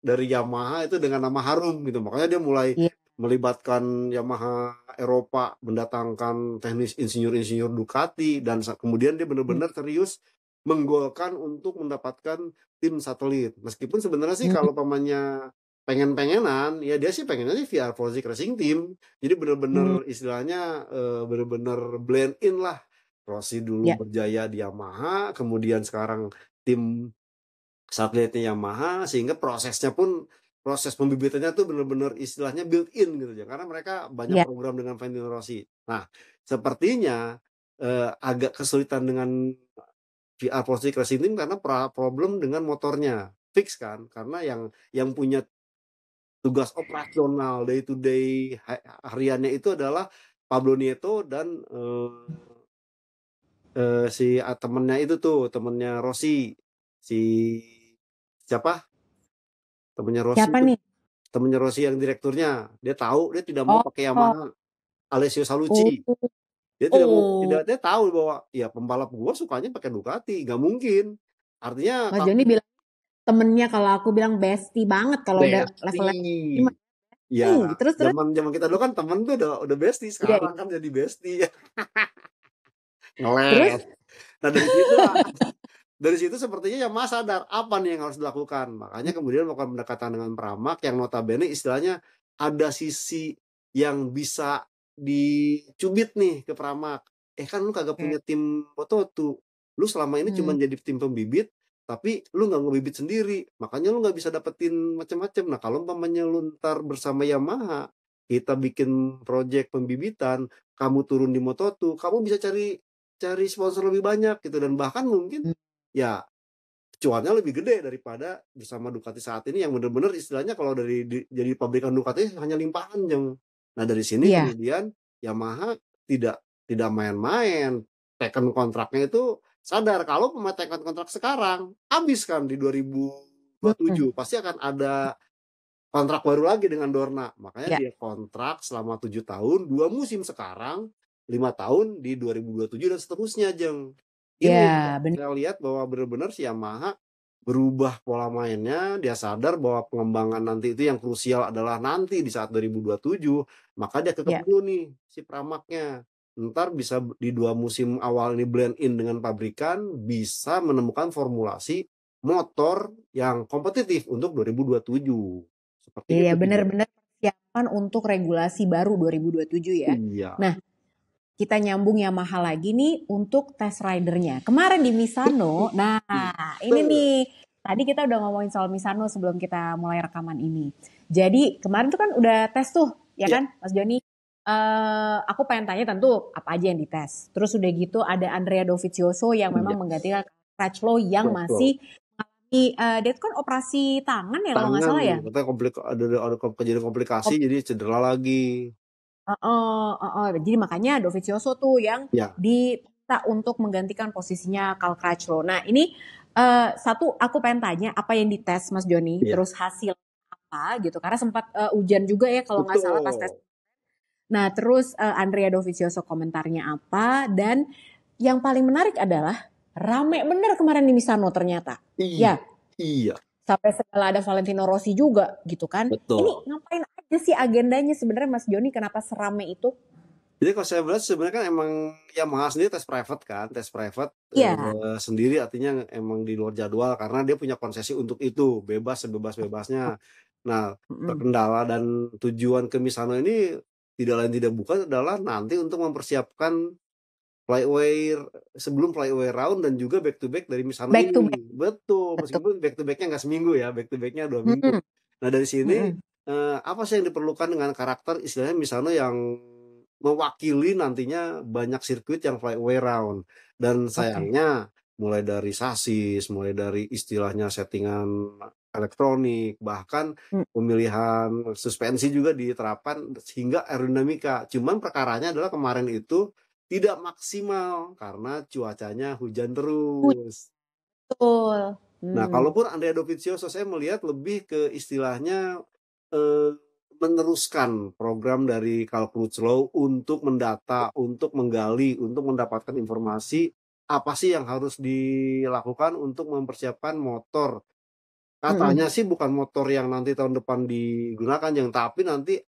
B: dari Yamaha itu dengan nama harum gitu. Makanya dia mulai
A: Iya.
B: melibatkan Yamaha Eropa, mendatangkan teknis insinyur-insinyur Ducati, dan kemudian dia benar-benar serius menggolkan untuk mendapatkan tim satelit. Meskipun sebenarnya sih
A: Mm-mm.
B: kalau pamannya pengen-pengenan, ya dia sih pengennya sih VR Project Racing Team. Jadi
A: Mm,
B: benar-benar istilahnya benar-benar blend in lah. Rossi dulu
A: ya,
B: berjaya di Yamaha, kemudian sekarang tim satelitnya Yamaha, sehingga proses pembibitannya tuh benar-benar istilahnya built in gitu ya, karena mereka banyak
A: ya.
B: program dengan Valentino Rossi. Nah, sepertinya agak kesulitan dengan VR Project Racing Team karena problem dengan motornya fix kan, karena yang punya tugas operasional day to day hariannya itu adalah Pablo Nieto dan si temennya itu tuh, temennya Rossi, si siapa, temennya Rossi
A: Siapa
B: tuh,
A: nih?
B: temennya Rossi yang direkturnya. Dia tahu dia tidak mau
A: Oh,
B: pakai
A: oh,
B: Yamaha, Alessio
A: oh,
B: Salucci. Dia tidak mau,
A: oh.
B: dia tahu bahwa ya pembalap gua sukanya pakai Ducati, nggak mungkin. Artinya
A: Mas Joni bilang. temennya, kalau aku bilang bestie banget kalau udah levelnya
B: Bestie. Ya,
A: terus
B: zaman kita dulu kan temen tuh udah bestie,
A: iya,
B: sekarang kan jadi bestie.
A: terus
B: Ngeles. Nah dari situ sepertinya Yamaha sadar apa nih yang harus dilakukan. Makanya kemudian melakukan pendekatan dengan Pramac yang notabene istilahnya ada sisi yang bisa dicubit nih ke Pramac. Kan lu kagak punya tim Moto2. Lu selama ini cuma jadi tim pembibit, tapi lu nggak ngebibit sendiri. Makanya lu nggak bisa dapetin macam-macam. Nah kalau umpamanya lu ntar bersama Yamaha, kita bikin project pembibitan, kamu turun di Moto2, kamu bisa cari sponsor lebih banyak gitu, dan bahkan mungkin ya cuannya lebih gede daripada bersama Ducati saat ini yang bener-bener istilahnya kalau jadi pabrikan Ducati hanya limpahan Jeng. Nah dari sini
A: iya,
B: kemudian Yamaha tidak main-main, teken kontraknya itu sadar kalau pemain teken kontrak sekarang habis kan di 2027 pasti akan ada kontrak baru lagi dengan Dorna, makanya
A: iya,
B: dia kontrak selama 7 tahun, 2 musim sekarang, 5 tahun di 2027 dan seterusnya Jeng. Ini
A: iya, benar.
B: saya lihat bahwa benar-benar si Yamaha berubah pola mainnya, dia sadar bahwa pengembangan nanti itu yang krusial adalah nanti di saat 2027, maka dia tutup
A: Iya.
B: dulu nih si Pramaknya. Ntar bisa di 2 musim awal ini blend in dengan pabrikan, bisa menemukan formulasi motor yang kompetitif untuk 2027. Seperti
A: Iya,
B: itu sih, Jeng.
A: benar-benar persiapan untuk regulasi baru 2027 ya.
B: Iya,
A: Nah, kita nyambung Yamaha lagi nih untuk test ridernya. Kemarin di Misano, nah ini
B: betul.
A: nih, tadi kita udah ngomongin soal Misano sebelum kita mulai rekaman ini. Jadi kemarin tuh kan udah tes tuh, ya
B: Ya,
A: kan Mas Joni? Aku pengen tanya tentu apa aja yang dites. Terus udah gitu ada Andrea Dovizioso yang
B: iya,
A: memang menggantikan Crutchlow yang
B: betul.
A: masih dia tuh kan operasi tangan ya kalau nggak
B: Tangan
A: salah ya.
B: katanya ada kejadian komplikasi jadi cedera lagi.
A: Heeh, heeh. Jadi makanya Dovizioso tuh yang
B: Ya,
A: diminta untuk menggantikan posisinya Cal Crutchlow. Nah ini satu aku pengen tanya apa yang dites Mas Joni,
B: iya,
A: terus hasil apa gitu. Karena sempat hujan juga ya kalau nggak salah pas tes.
B: betul.
A: Nah terus Andrea Dovizioso komentarnya apa, dan yang paling menarik adalah rame bener kemarin di Misano ternyata.
B: Iya,
A: Ya,
B: iya,
A: sampai segala ada Valentino Rossi juga gitu kan.
B: betul.
A: Ini ngapain aja sih agendanya sebenarnya Mas Joni, kenapa serame itu?
B: Jadi kalau saya melihat sebenarnya kan emang Yamaha sendiri tes private kan, tes private
A: Iya.
B: sendiri artinya emang di luar jadwal karena dia punya konsesi untuk itu, bebas sebebas-bebasnya. Nah,
A: Mm-mm.
B: terkendala dan tujuan ke Misano ini tidak lain tidak bukan adalah nanti untuk mempersiapkan flyaway sebelum flyaway round dan juga back to back dari Misano
A: Back to back,
B: ini. Betul,
A: betul.
B: meskipun back to back-nya nggak seminggu ya, back to back-nya 2 minggu.
A: Mm-mm.
B: Nah dari sini
A: Mm-mm.
B: apa sih yang diperlukan dengan karakter istilahnya Misano yang mewakili nantinya banyak sirkuit yang flyaway round, dan
A: Oke.
B: sayangnya mulai dari sasis, mulai dari istilahnya settingan elektronik, bahkan
A: Mm.
B: pemilihan suspensi juga diterapkan sehingga aerodinamika. Cuman perkaranya adalah kemarin itu tidak maksimal karena cuacanya hujan terus.
A: Betul.
B: Nah,
A: Hmm.
B: kalaupun Andrea Dovizioso saya melihat lebih ke istilahnya eh, meneruskan program dari Cal Crutchlow untuk mendata, untuk menggali, untuk mendapatkan informasi apa sih yang harus dilakukan untuk mempersiapkan motor.
A: Mm-mm.
B: Katanya sih bukan motor yang nanti tahun depan digunakan, Jeng, tapi nanti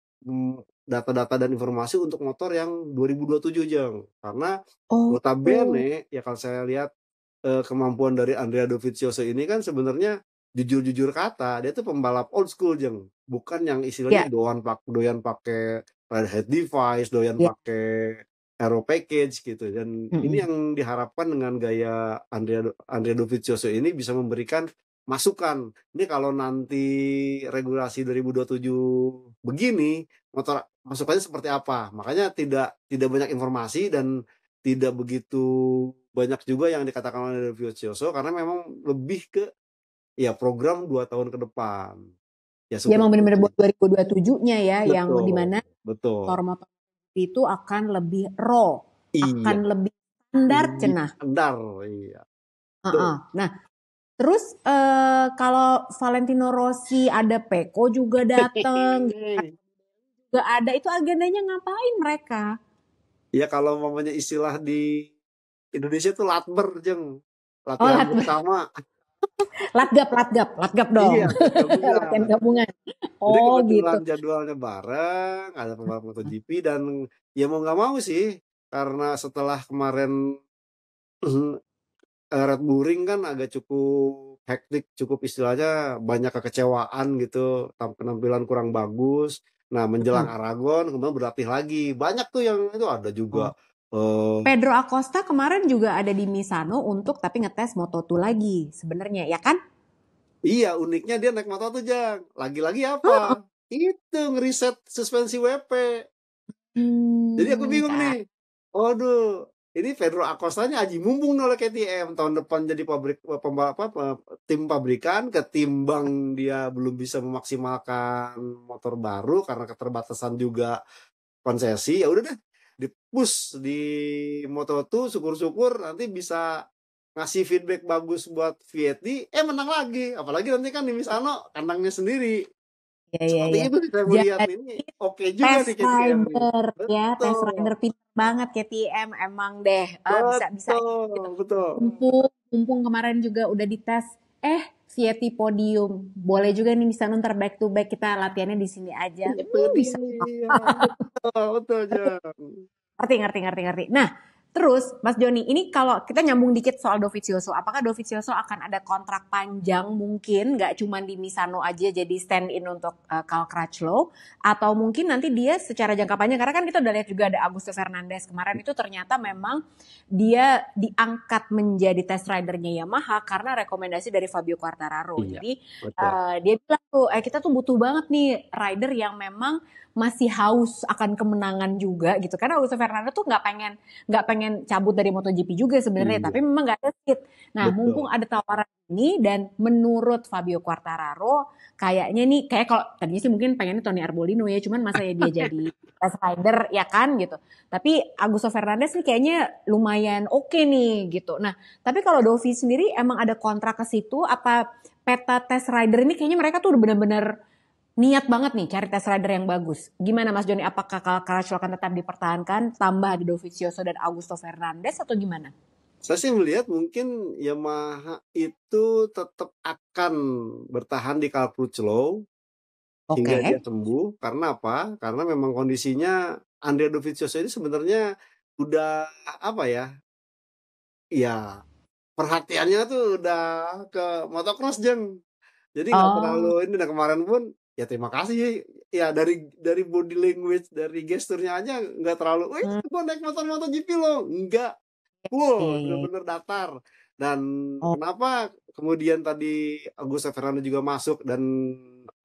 B: data-data dan informasi untuk motor yang 2027, Jeng. Karena
A: Oh.
B: notabene ya kalau saya lihat kemampuan dari Andrea Dovizioso ini kan sebenarnya jujur-jujur kata dia tuh pembalap old school, Jeng. Bukan yang istilahnya
A: Ya,
B: doyan pakai ride head device, doyan
A: ya.
B: pakai aero package gitu. Dan ini
A: Mm-mm.
B: yang diharapkan dengan gaya Andrea Dovizioso ini bisa memberikan masukan. Ini kalau nanti regulasi 2027 begini, motor masukannya seperti apa? Makanya tidak banyak informasi dan tidak begitu banyak juga yang dikatakan oleh Dovizioso karena memang lebih ke ya program 2 tahun ke depan. Ya
A: Ya emang
B: seperti
A: benar-benar
B: itu.
A: buat 2027-nya ya, yang
B: Betul,
A: dimana
B: betul.
A: motor-motor itu akan lebih raw, akan
B: Iya,
A: lebih standar
B: lebih
A: cenah.
B: standar, iya. Betul.
A: Heeh. Nah, terus kalau Valentino Rossi ada Peko juga dateng, juga ada, itu agendanya ngapain mereka?
B: Ya kalau mamanya istilah di Indonesia tuh latber, Jeng.
A: Oh,
B: Latihan bersama.
A: Latgap dong.
B: Iya, tes gabungan.
A: Latihan gabungan.
B: Jadi
A: Oh gitu.
B: kebetulan jadwalnya bareng, ada pembalap MotoGP dan ya mau nggak mau sih, karena setelah kemarin Red Bull Ring kan agak cukup hektik, cukup istilahnya banyak kekecewaan gitu, penampilan kurang bagus. Nah menjelang
A: Mm-mm.
B: Aragon kemudian berlatih lagi, banyak tuh yang itu ada
A: Oh.
B: juga. eh
A: Pedro Acosta kemarin juga ada di Misano untuk tapi ngetes Moto2 lagi sebenarnya ya kan?
B: iya uniknya dia naik motor tuh Jang, lagi-lagi
A: Oh,
B: apa? Itu ngeriset suspensi WP. Jadi aku bingung
A: Kak.
B: nih. Waduh, ini Pedro Acosta-nya aji mumpung nih oleh KTM tahun depan jadi pembalap tim pabrikan, ketimbang dia belum bisa memaksimalkan motor baru karena keterbatasan juga konsesi. Ya udah deh, di-push di Moto2, syukur-syukur nanti bisa ngasih feedback bagus buat Vietti, menang lagi. Apalagi nanti kan di Misano kandangnya sendiri. Seperti
A: Iya.
B: itu sih saya melihat
A: Jadi
B: ini. Oke juga
A: test
B: nih KTM nih.
A: rider ya, test rider
B: Betul.
A: pinter banget KTM emang deh. Bisa gitu.
B: Betul, betul.
A: Mumpung kemarin juga udah dites. Vietti podium. Boleh juga nih bisa ntar back to back kita latihannya di sini aja.
B: Itu
A: Bisa.
B: dia. Betul, betul, Jang.
A: Ngerti. Nah, terus Mas Joni, ini kalau kita nyambung dikit soal Dovizioso, apakah Dovizioso akan ada kontrak panjang mungkin, nggak cuma di Misano aja jadi stand in untuk Cal Crutchlow, atau mungkin nanti dia secara jangka panjang, karena kan kita udah lihat juga ada Augusto Fernandez kemarin itu ternyata memang dia diangkat menjadi test ridernya Yamaha karena rekomendasi dari Fabio Quartararo.
B: Iya,
A: Jadi
B: betul.
A: dia bilang tuh, kita tuh butuh banget nih rider yang memang masih haus akan kemenangan juga gitu. Karena Augusto Fernando tuh nggak pengen cabut dari MotoGP juga sebenarnya,
B: Iya,
A: tapi memang nggak ada seat. Nah, mumpung
B: betul.
A: ada tawaran ini dan menurut Fabio Quartararo kayaknya nih kayak kalau tadinya sih mungkin pengennya Tony Arbolino ya, cuman masa ya dia jadi race rider ya kan gitu. Tapi Augusto Fernandez nih kayaknya lumayan oke nih gitu. Nah, tapi kalau Dovi sendiri emang ada kontrak ke situ apa peta test rider ini kayaknya mereka tuh udah bener-bener niat banget nih cari test rider yang bagus. Gimana Mas Joni? Apakah Crutchlow akan tetap dipertahankan, tambah di Dovizioso dan Augusto Fernandez atau gimana?
B: Saya sih melihat mungkin Yamaha itu tetap akan bertahan di Cal Crutchlow hingga dia
A: Oke.
B: sembuh. Karena apa? Karena memang kondisinya Andrea Dovizioso ini sebenarnya udah apa ya? Ya perhatiannya tuh udah ke motocross Jeng. Jadi nggak terlalu
A: Oh,
B: ini. Nah kemarin pun ya terima kasih ya dari body language, dari gesturnya aja nggak terlalu, wih
A: hmm,
B: gue naik motor MotoGP loh, enggak, cool,
A: iya.
B: bener-bener datar. Dan
A: Oh,
B: kenapa kemudian tadi Augusto Fernando juga masuk dan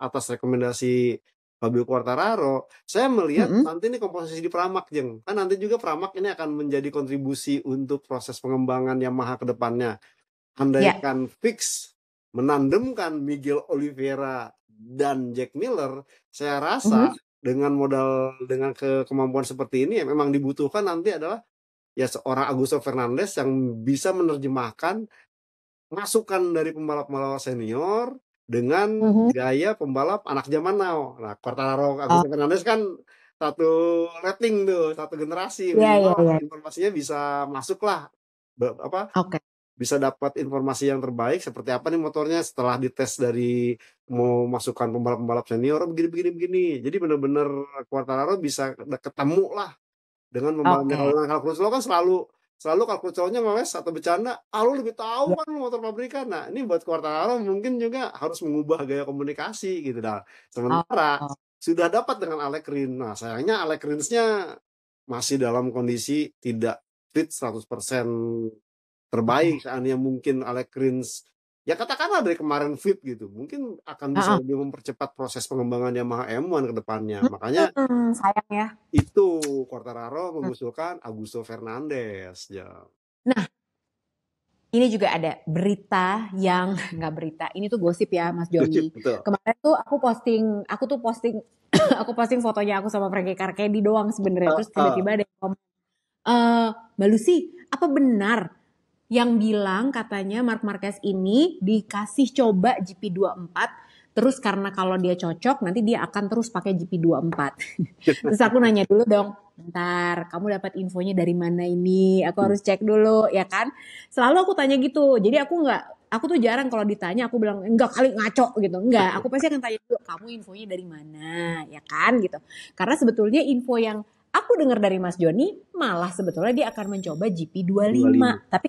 B: atas rekomendasi Fabio Quartararo, saya melihat
A: mm-mm.
B: nanti ini komposisi di Pramac Jeng, kan nanti juga Pramac ini akan menjadi kontribusi untuk proses pengembangan Yamaha ke depannya.
A: Ya.
B: Andaikan fix menandemkan Miguel Oliveira dan Jack Miller, saya rasa
A: Mhm.
B: dengan kemampuan seperti ini yang memang dibutuhkan nanti adalah ya seorang Augusto Fernandez yang bisa menerjemahkan masukan dari pembalap-pembalap senior dengan
A: Mhm.
B: gaya pembalap anak zaman now. Nah, Quartararo,
A: Oh,
B: Augusto Fernandez kan satu rating tuh, satu generasi
A: iya.
B: minimal informasinya bisa masuk lah. Apa
A: Oke.
B: bisa dapat informasi yang terbaik seperti apa nih motornya setelah dites dari mau masukkan pembalap-pembalap senior begini. Jadi benar-benar Quartararo bisa ketemu lah dengan pembalapnya. Kalau
A: Oke.
B: dengan Crutchlow kan selalu kalau Crutchlow-nya ngeles atau bercanda, lu lebih tahu
A: Ya.
B: kan lu motor pabrikan. Nah, ini buat Quartararo mungkin juga harus mengubah gaya komunikasi gitu dah. Sementara
A: Oh,
B: sudah dapat dengan Alec Rins. Nah, sayangnya Alec Rins-nya masih dalam kondisi tidak fit 100% terbaik.
A: oke.
B: Seandainya mungkin Alec Rins ya katakanlah dari kemarin fit gitu, mungkin akan bisa
A: Heeh.
B: lebih mempercepat proses pengembangan Yamaha M1 ke depannya. Makanya
A: Sayang ya.
B: itu Quartararo mengusulkan Augusto Fernandez ya.
A: Nah, ini juga ada berita yang nggak berita. Ini tuh gosip ya, Mas Joni.
B: Betul.
A: Kemarin tuh aku tuh posting, aku posting fotonya aku sama Frankie Carcedi doang sebenarnya.
B: Uh,
A: Terus
B: uh,
A: tiba-tiba ada yang komen, Mbak Lucy, apa benar yang bilang katanya Marc Marquez ini dikasih coba GP24 terus karena kalau dia cocok nanti dia akan terus pakai GP24. Terus aku nanya dulu dong, bentar kamu dapat infonya dari mana ini? Aku harus cek dulu ya kan. Selalu aku tanya gitu. Jadi aku aku tuh jarang kalau ditanya aku bilang enggak kali ngaco gitu. Enggak, aku pasti akan tanya dulu kamu infonya dari mana, ya kan gitu. Karena sebetulnya info yang aku dengar dari Mas Joni malah sebetulnya dia akan mencoba GP25.
B: 25.
A: Tapi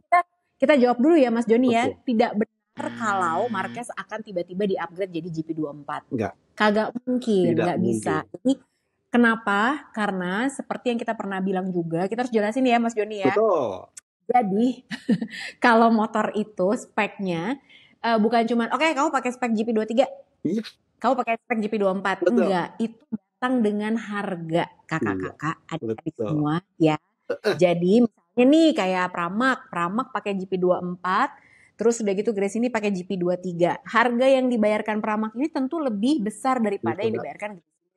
A: kita jawab dulu ya Mas Joni ya.
B: Betul.
A: Tidak benar kalau Marquez akan tiba-tiba di-upgrade jadi GP24.
B: Enggak,
A: Kagak mungkin,
B: tidak
A: nggak bisa.
B: mungkin.
A: Ini kenapa? Karena seperti yang kita pernah bilang juga, kita harus jelasin ya Mas Joni ya.
B: Betul.
A: Jadi kalau motor itu speknya bukan cuman oke, kamu pakai spek GP23,
B: Iya,
A: kamu pakai spek GP24.
B: betul.
A: Enggak, itu datang dengan harga
B: Iya,
A: kakak-kakak, adik-adik
B: betul.
A: semua ya. Jadi misalnya nih kayak Pramak pakai GP24, terus udah gitu Grace ini pakai GP23. Harga yang dibayarkan Pramak ini tentu lebih besar daripada yang
B: Betul.
A: dibayarkan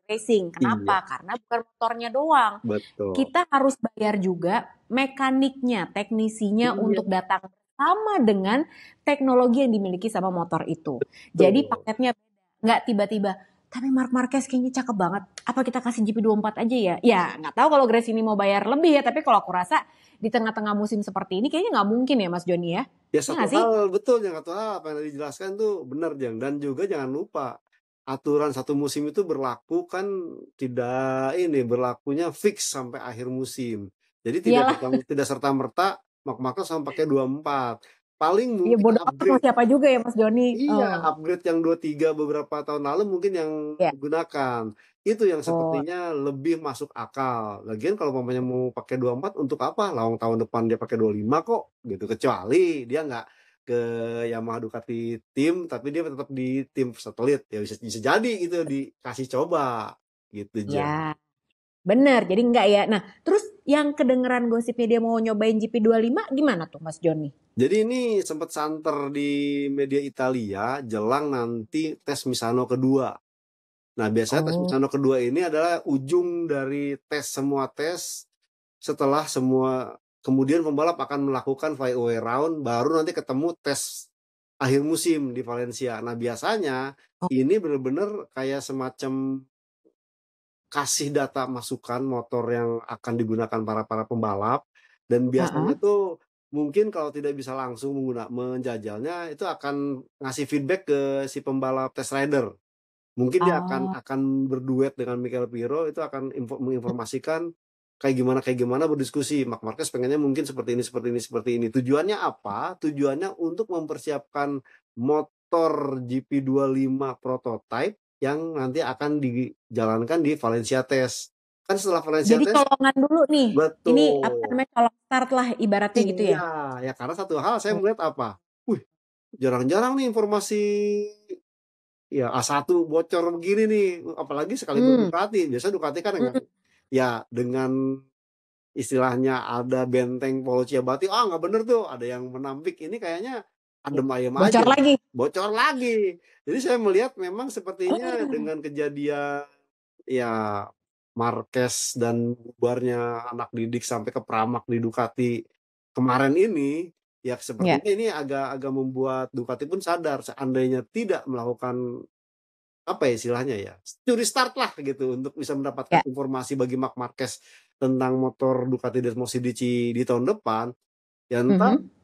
A: Racing. Kenapa?
B: Iya,
A: Karena bukan motornya doang.
B: betul.
A: Kita harus bayar juga mekaniknya, teknisinya
B: Iya,
A: untuk datang sama dengan teknologi yang dimiliki sama motor itu. Jadi
B: betul.
A: paketnya beda. Nggak tiba-tiba, tapi Marc Marquez kayaknya cakep banget. Apa kita kasih GP24 aja ya? Ya nggak tahu kalau Grace ini mau bayar lebih ya. Tapi kalau aku rasa di tengah-tengah musim seperti ini kayaknya nggak mungkin ya Mas Joni ya.
B: Ya
A: Iya
B: satu
A: nggak sih?
B: hal, betul, yang satu hal apa yang tadi dijelaskan tuh benar, Jang. Dan juga jangan lupa, aturan satu musim itu berlaku kan berlakunya fix sampai akhir musim. Jadi
A: Iyalah,
B: tidak serta-merta Marc sama pakai 24. Paling
A: ya
B: mungkin
A: bodo amat mau siapa juga ya Mas Joni.
B: iya, upgrade yang 23 beberapa tahun lalu mungkin yang
A: Ya.
B: digunakan. Itu yang
A: Oh,
B: sepertinya lebih masuk akal. Lagian kalau mamanya mau pakai 24 untuk apa? Lawang tahun depan dia pakai 25 kok gitu. Kecuali dia nggak ke Yamaha Ducati tim, tapi dia tetap di tim satelit. Ya bisa bisa jadi itu dikasih coba gitu, Jen.
A: ya. Bener, jadi enggak ya. Nah, terus yang kedengeran gosipnya dia mau nyobain GP25 gimana tuh Mas Joni?
B: Jadi ini sempat santer di media Italia jelang nanti tes Misano kedua. Nah, biasanya tes
A: Oh,
B: Misano kedua ini adalah ujung dari semua tes setelah semua, kemudian pembalap akan melakukan flyaway round, baru nanti ketemu tes akhir musim di Valencia. Nah, biasanya
A: oh,
B: ini benar-benar kayak semacam kasih data masukan motor yang akan digunakan para pembalap, dan
A: heeh.
B: biasanya tuh mungkin kalau tidak bisa langsung menjajalnya, itu akan ngasih feedback ke si pembalap test rider. Mungkin dia akan
A: Oh,
B: akan berduet dengan Michael Piro, itu akan menginformasikan kayak gimana berdiskusi. Marc Marquez pengennya mungkin seperti ini seperti ini seperti ini. Tujuannya apa? Tujuannya untuk mempersiapkan motor GP25 prototype yang nanti akan dijalankan di Valencia Test. Kan setelah Valencia
A: jadi
B: Test,
A: colongan dulu nih. Ini apa
B: betul.
A: namanya colong start lah ibaratnya gitu ya.
B: Iya, ya karena satu hal saya
A: Oh,
B: melihat apa? Wih, jarang-jarang nih informasi ya A1 bocor begini nih, apalagi sekaliber
A: Hmm.
B: Ducati. Biasa Ducati kan dengan
A: Hmm.
B: dengan istilahnya ada benteng Polo Ciabatti, nggak bener tuh, ada yang menampik. Ini kayaknya
A: Ya.
B: adem ayem
A: Bocor
B: aja,
A: lagi.
B: bocor lagi. Jadi saya melihat memang sepertinya
A: Hmm.
B: dengan kejadian ya Marquez dan bubarnya anak didik sampai ke Pramac di Ducati kemarin ini, ya
A: Ya.
B: sepertinya ini agak membuat Ducati pun sadar seandainya tidak melakukan apa ya istilahnya ya, curi start lah gitu untuk bisa mendapatkan
A: Ya.
B: informasi bagi Marc Marquez tentang motor Ducati Desmo Cidici di tahun depan, ya entar
A: Mhm.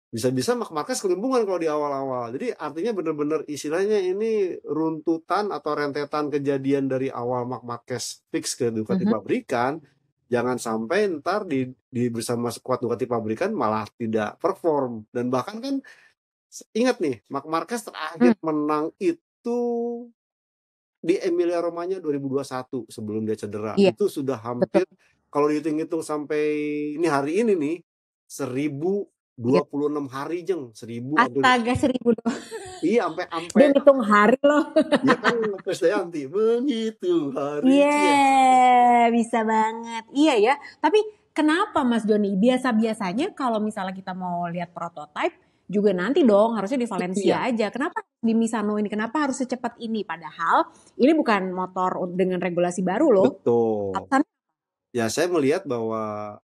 B: bisa-bisa Marc Marquez kelimpungan kalau di awal-awal. Jadi artinya benar-benar istilahnya ini runtutan atau rentetan kejadian dari awal Marc Marquez fix ke Ducati
A: Mhm.
B: pabrikan, jangan sampai ntar di bersama skuad Ducati pabrikan malah tidak perform. Dan bahkan kan ingat nih, Marc Marquez
A: Hmm.
B: terakhir menang itu di Emilia Romagna 2021 sebelum dia cedera.
A: Iya,
B: Itu sudah
A: betul.
B: hampir kalau dihitung-hitung sampai hari ini nih 1026 hari, Jeng. 1000 hampir,
A: Astaga 1000 doang.
B: iya, sampai sampai
A: Dia ngitung hari loh.
B: ya kan Krisdayanti menghitung hari. Iya.
A: Iya, bisa banget. Iya ya. Tapi kenapa Mas Joni? Biasa-biasanya kalau misalnya kita mau lihat prototype juga nanti dong harusnya di Valencia
B: Iya,
A: aja. Kenapa di Misano ini? Kenapa harus secepat ini? Padahal ini bukan motor dengan regulasi baru loh.
B: betul.
A: Alasan
B: Ya saya melihat bahwa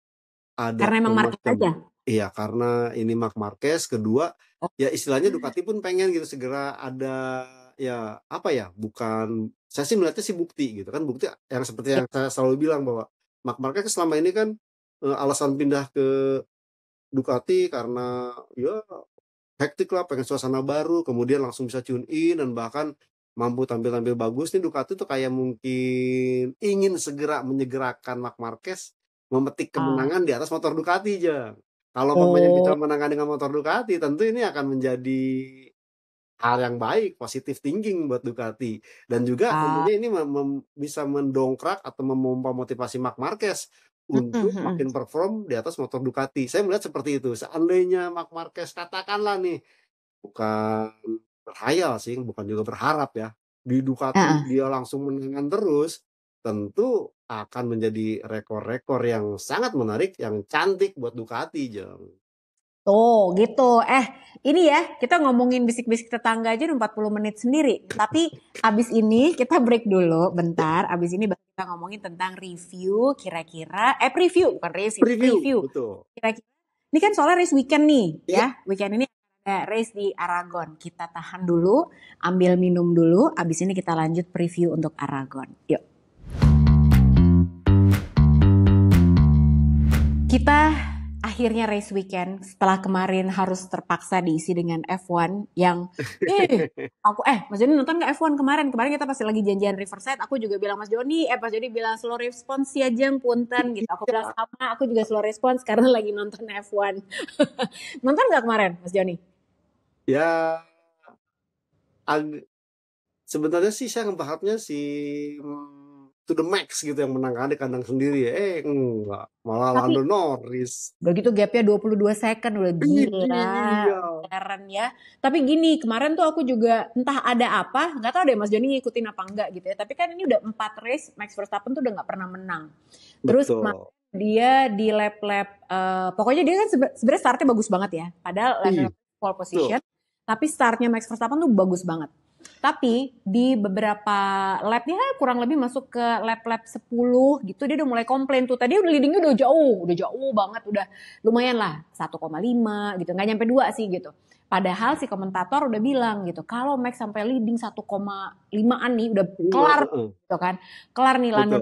B: ada
A: karena emang market
B: semacam,
A: aja.
B: iya, karena ini Marc Marquez, kedua
A: Oh,
B: ya istilahnya Ducati pun pengen gitu segera ada, ya apa ya, bukan, saya sih melihatnya sih bukti gitu kan, bukti yang seperti
A: ya.
B: yang saya selalu bilang bahwa Marc Marquez selama ini kan alasan pindah ke Ducati karena ya hektik lah, pengen suasana baru, kemudian langsung bisa tune in dan bahkan mampu tampil-tampil bagus nih. Ducati tuh kayak mungkin ingin segera menyegerakan Marc Marquez memetik
A: Ah,
B: kemenangan di atas motor Ducati aja. Kalau pemainnya bisa
A: oh,
B: menangkan dengan motor Ducati, tentu ini akan menjadi hal yang baik, positive thinking buat Ducati. Dan juga
A: ah,
B: tentunya ini bisa mendongkrak atau memompa motivasi Marc Marquez untuk makin perform di atas motor Ducati. Saya melihat seperti itu. Seandainya Marc Marquez katakanlah nih, bukan berhayal sih, bukan juga berharap ya, di Ducati
A: ah.
B: dia langsung menangan terus, tentu akan menjadi rekor-rekor yang sangat menarik, yang cantik buat Ducati, Jeng.
A: Tuh, gitu. Ini ya, kita ngomongin bisik-bisik tetangga aja udah 40 menit sendiri. Tapi abis ini kita break dulu bentar. Abis ini baru kita ngomongin tentang review kira-kira, preview, bukan review,
B: Preview,
A: preview.
B: betul.
A: Kira-kira, ini kan soalnya race weekend nih
B: Iya.
A: ya. Weekend ini ada race di Aragon. Kita tahan dulu, ambil minum dulu. Abis ini kita lanjut preview untuk Aragon. Yuk. Kita akhirnya race weekend setelah kemarin harus terpaksa diisi dengan F1 yang Mas Joni nonton nggak F1 kemarin? Kemarin kita pasti lagi janjian Riverside, aku juga bilang Mas Joni bilang slow response ya jeng punten gitu. Aku bilang sama, aku juga slow response karena lagi nonton F1. Nonton nggak kemarin Mas Joni?
B: Ya, sebenarnya sih saya berharapnya si To The Max gitu yang menang di kandang sendiri ya. Enggak, malah
A: Tapi
B: Lando Norris.
A: udah gitu gapnya 22 second, udah gila.
B: Iya.
A: Keren ya. Tapi gini, kemarin tuh aku juga entah ada apa, nggak tahu deh Mas Joni ngikutin apa enggak gitu ya. Tapi kan ini udah 4 race, Max Verstappen tuh udah nggak pernah menang. Terus
B: Betul.
A: dia di lap-lap, pokoknya dia kan sebenarnya startnya bagus banget ya. Padahal
B: Iya,
A: lap-lap pole
B: betul.
A: position, tapi startnya Max Verstappen tuh bagus banget. Tapi di beberapa lapnya kurang lebih masuk ke lap-lap 10 gitu dia udah mulai komplain tuh. Tadi udah leadingnya udah jauh banget, udah lumayan lah 1,5 gitu, nggak nyampe 2 sih gitu. Padahal si komentator udah bilang gitu, kalau Max sampai leading 1,5an nih udah
B: Lima,
A: kelar gitu kan. Kelar nih Lando.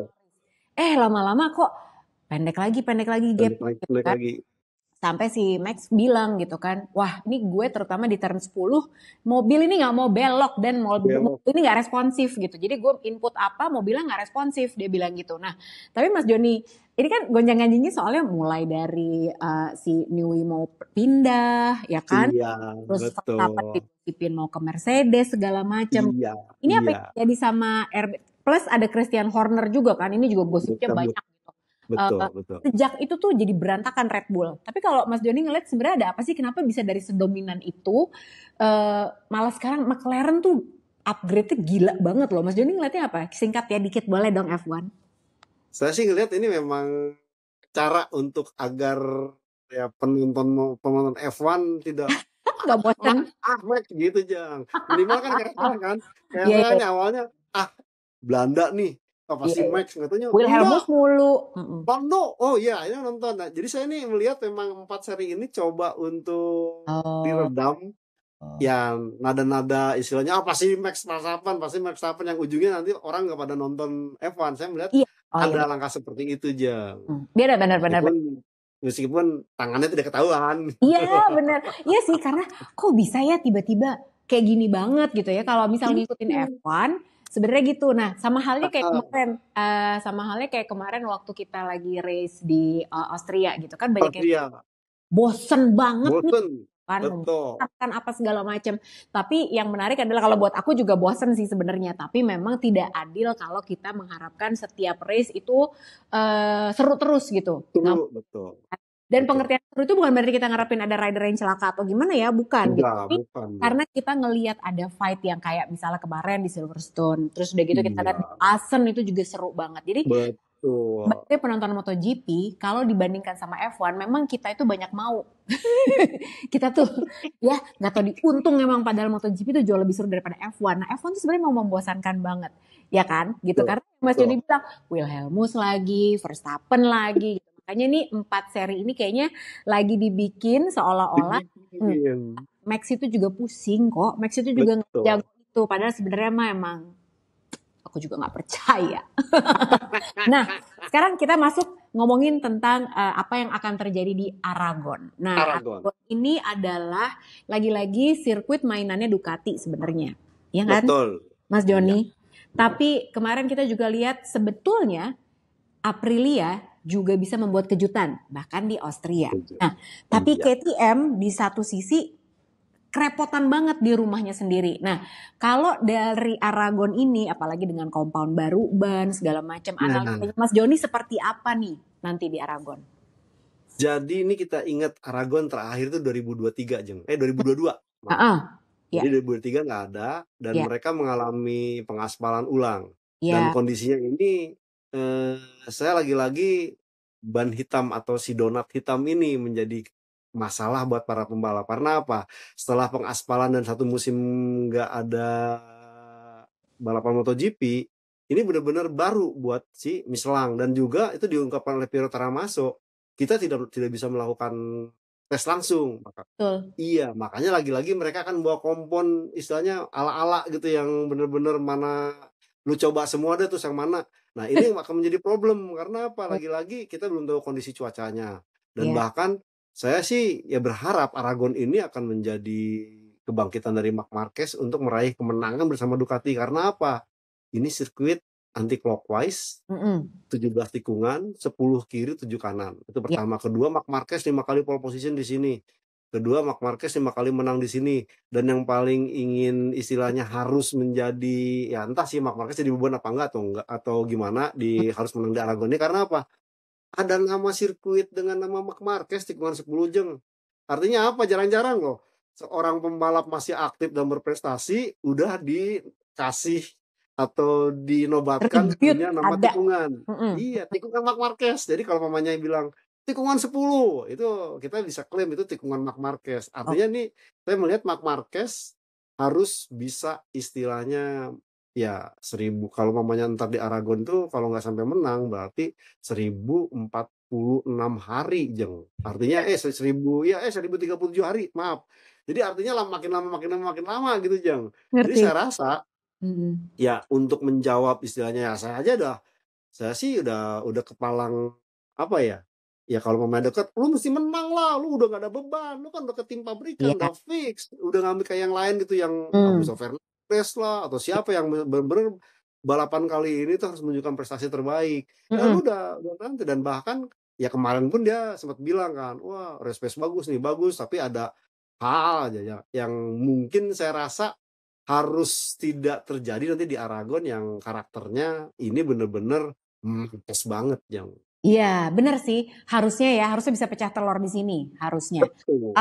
B: betul.
A: Lama-lama kok pendek lagi gap gitu
B: Naik
A: kan.
B: lagi.
A: Sampai si Max bilang gitu kan, wah ini gue terutama di turn 10, mobil ini gak mau belok dan mobil
B: Belok.
A: ini gak responsif gitu. Jadi gue input apa, mobilnya gak responsif, dia bilang gitu. Nah, tapi Mas Joni, ini kan gonjang-ganjingnya soalnya mulai dari si Newey mau pindah, ya kan?
B: Iya,
A: Terus Verstappen
B: betul.
A: dititipin mau ke Mercedes, segala macam.
B: Iya,
A: Ini apa
B: iya.
A: yang jadi sama RB? Plus ada Christian Horner juga kan, ini juga gosipnya
B: Betul,
A: banyak gitu.
B: betul,
A: Eh,
B: betul.
A: Sejak itu tuh jadi berantakan Red Bull. Tapi kalau Mas Joni ngeliat sebenarnya ada apa sih? Kenapa bisa dari sedominan itu malah sekarang McLaren tuh upgrade-nya gila banget loh. Mas Joni ngeliatnya apa? Singkat ya dikit boleh dong F1.
B: Saya sih ngelihat ini memang cara untuk agar ya penonton F1 tidak
A: Gak bosen?
B: Max gitu Jang. Minimal kan kan. Kayak
A: Iya,
B: saya
A: iya,
B: nih awalnya Belanda nih.
A: iya,
B: Pasti
A: iya.
B: Max katanya enggak.
A: Wilhelmus mulu. Mm-mm.
B: Lando. Oh iya, ini nonton. Nah, jadi saya nih melihat memang 4 seri ini coba untuk
A: Oh.
B: diredam yang nada-nada istilahnya pasti Max Verstappen yang ujungnya nanti orang nggak pada nonton F1. Saya melihat
A: Iya. Oh iya.
B: ada langkah seperti itu Jang.
A: Dia ada benar-benar.
B: Meskipun meskipun tangannya tidak ketahuan.
A: Iya bener. Iya sih karena kok bisa ya tiba-tiba kayak gini banget gitu ya. Kalau misal ngikutin F1 sebenarnya gitu. Nah sama halnya kayak kemarin waktu kita lagi race di Austria gitu kan banyak yang
B: Austria.
A: bosen banget nih
B: Bosen.
A: kan
B: Betul.
A: kan apa segala macam. Tapi yang menarik adalah kalau buat aku juga bosen sih sebenarnya. Tapi memang tidak adil kalau kita mengharapkan setiap race itu seru terus gitu. Nggak.
B: Betul, betul.
A: Dan
B: Betul.
A: pengertian seru itu bukan berarti kita ngarepin ada rider yang celaka atau gimana ya, bukan gitu.
B: Enggak,
A: Tapi
B: bukan ya.
A: karena kita ngelihat ada fight yang kayak misalnya kemarin di Silverstone, terus udah gitu kita lihat di
B: Iya,
A: Asen itu juga seru banget. Jadi
B: betul.
A: sebagai penonton MotoGP, kalau dibandingkan sama F1, memang kita itu banyak mau. Kita tuh ya nggak tahu diuntung memang padahal MotoGP itu jauh lebih seru daripada F1. Nah F1 tuh sebenarnya mau membosankan banget, ya kan? Gitu
B: Betul.
A: karena Mas
B: Betul.
A: Joni bilang Wilhelmus lagi, Verstappen lagi. Gitu. Makanya nih 4 seri ini kayaknya lagi dibikin seolah-olah
B: Dibikin.
A: Max itu juga pusing kok. Max itu juga nggak
B: Betul.
A: jago itu. Padahal sebenarnya mah emang aku juga nggak percaya. Nah, sekarang kita masuk ngomongin tentang apa yang akan terjadi di Aragon. Nah,
B: Aragon.
A: Aragon ini adalah lagi-lagi sirkuit mainannya Ducati sebenarnya, ya kan,
B: Betul.
A: Mas
B: Iya.
A: Joni? Tapi kemarin kita juga lihat sebetulnya Aprilia juga bisa membuat kejutan, bahkan di Austria. Nah, tapi
B: Iya.
A: KTM di satu sisi kerepotan banget di rumahnya sendiri. Nah, kalau dari Aragon ini, apalagi dengan compound baru, ban, segala macam,
B: Nah,
A: analisanya Mas Joni seperti apa nih nanti di Aragon?
B: jadi ini kita ingat Aragon terakhir itu 2023, Jeng. 2022. Maaf.
A: Heeh, ya,
B: Jadi 2023 nggak ada dan
A: ya,
B: mereka mengalami pengaspalan ulang. Dan
A: ya,
B: kondisinya ini saya lagi-lagi ban hitam atau si donat hitam ini menjadi masalah buat para pembalap. Karena apa? Setelah pengaspalan dan satu musim nggak ada balapan MotoGP, ini benar-benar baru buat si Michelin dan juga itu diungkapkan oleh Piero Taramaso. Kita tidak bisa melakukan tes langsung.
A: betul.
B: Iya, makanya lagi-lagi mereka akan bawa kompon istilahnya ala-ala gitu yang bener-bener mana lu coba semua deh terus yang mana. Nah ini akan menjadi problem karena apa? Lagi-lagi kita belum tahu kondisi cuacanya. Dan
A: Ya,
B: bahkan saya sih ya berharap Aragon ini akan menjadi kebangkitan dari Marc Marquez untuk meraih kemenangan bersama Ducati. Karena apa? Ini sirkuit anti clockwise, 17 tikungan, 10 kiri, 7 kanan. Itu
A: ya,
B: pertama. Kedua, Marc Marquez 5 kali pole position di sini. Kedua, Marc Marquez 5 kali menang di sini. Dan yang paling ingin istilahnya harus menjadi, ya entah sih Marc Marquez jadi beban apa enggak atau gimana harus menang di Aragon ini. Karena apa? Ada nama sirkuit dengan nama Marc Marquez tikungan 10, Jeng. Artinya apa? Jarang-jarang loh seorang pembalap masih aktif dan berprestasi udah dikasih atau dinobatkan
A: tribute
B: punya nama
A: ada.
B: tikungan. Iya, tikungan Marc Marquez. Jadi kalau mamanya bilang tikungan 10, itu kita bisa klaim itu tikungan Marc Marquez.
A: Oh,
B: Artinya nih saya melihat Marc Marquez harus bisa istilahnya ya 1000. Kalau mamanya ntar di Aragon tuh kalau nggak sampai menang berarti 1046 hari, Jeng. Artinya 1037 hari, maaf. Jadi artinya makin lama gitu, Jeng. Jadi
A: ngerti.
B: saya rasa ya untuk menjawab istilahnya ya saya sih udah kepalang apa ya? Ya kalau pemain dekat, lu mesti menang lah, lu udah gak ada beban, lu kan udah ke tim pabrikan,
A: Iya.
B: udah fix, udah ngambil kayak yang lain gitu yang
A: Hmm.
B: Augusto Fernandez lah atau siapa yang bener-bener balapan kali ini tuh harus menunjukkan prestasi terbaik. Ya lu udah nanti dan bahkan ya kemarin pun dia sempat bilang kan, wah race pace bagus nih, bagus, tapi ada hal aja yang mungkin saya rasa harus tidak terjadi nanti di Aragon yang karakternya ini bener-bener mampus banget yang
A: Iya, benar sih. Harusnya bisa pecah telur di sini, harusnya.
B: betul.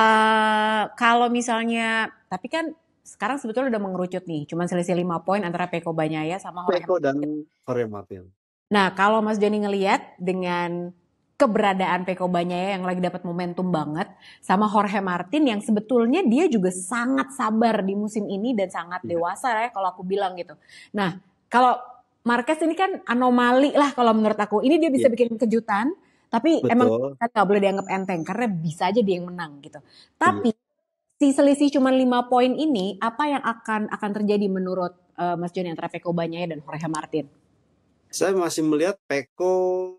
A: Kalau misalnya, tapi kan sekarang sebetulnya udah mengerucut nih, cuma selisih 5 poin antara Pecco Bagnaia sama Jorge.
B: Peko dan Jorge Martin.
A: Nah, kalau Mas Joni ngelihat dengan keberadaan Pecco Bagnaia yang lagi dapat momentum banget, sama Jorge Martin yang sebetulnya dia juga sangat sabar di musim ini dan sangat
B: Iya.
A: dewasa ya kalau aku bilang gitu. Nah, kalau Marquez ini kan anomali lah kalau menurut aku. Ini dia bisa
B: Iya.
A: bikin kejutan, tapi emang
B: Betul.
A: kan nggak boleh dianggap enteng karena bisa aja dia yang menang gitu. Tapi
B: Iya.
A: si selisih cuma 5 poin ini, apa yang akan terjadi menurut Mas Joni antara Pecco Bagnaia dan Jorge Martin?
B: Saya masih melihat Peko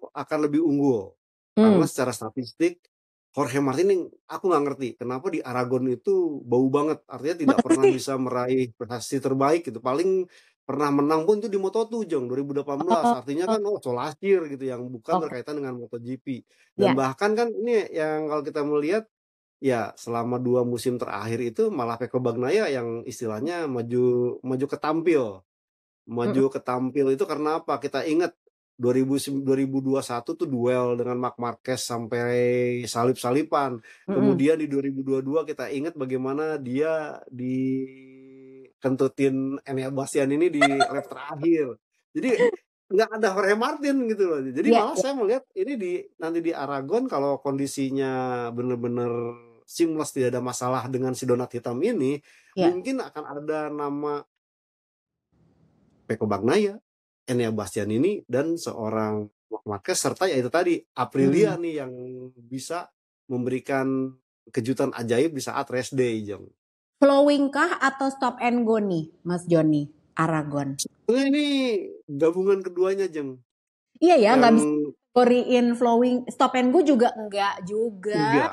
B: akan lebih unggul karena secara statistik Jorge Martin ini aku nggak ngerti kenapa di Aragon itu bau banget, artinya tidak
A: Masa
B: pernah
A: sih?
B: bisa meraih prestasi terbaik gitu, paling pernah menang pun itu di Moto2 Jong 2018,
A: Oh,
B: artinya kan Solskjaer gitu yang bukan
A: oke.
B: berkaitan dengan MotoGP. Dan
A: Ya.
B: bahkan kan ini yang kalau kita melihat ya selama 2 musim terakhir itu malah Pecco Bagnaia yang istilahnya maju ke tampil itu karena apa? Kita ingat 2021 tuh duel dengan Marc Marquez sampai salip-salipan. Kemudian di 2022 kita ingat bagaimana dia dikentutin Enea Bastian ini di lap terakhir. Jadi nggak ada Jorge Martin gitu loh. Jadi
A: Ya,
B: malah
A: ya,
B: saya melihat ini nanti di Aragon kalau kondisinya bener-bener seamless tidak ada masalah dengan si donat hitam ini,
A: ya.
B: mungkin akan ada nama Pecco Bagnaia, Enea Bastianini dan seorang Marc Marquez serta ya itu tadi Aprilia nih yang bisa memberikan kejutan ajaib di saat race day, Jong.
A: Flowing kah atau stop and go nih, Mas Joni? Aragon.
B: Sebenarnya ini gabungan keduanya, Jeng.
A: Iya ya, nggak
B: Yang
A: bisa kategoriin flowing, stop and go juga enggak juga,
B: enggak,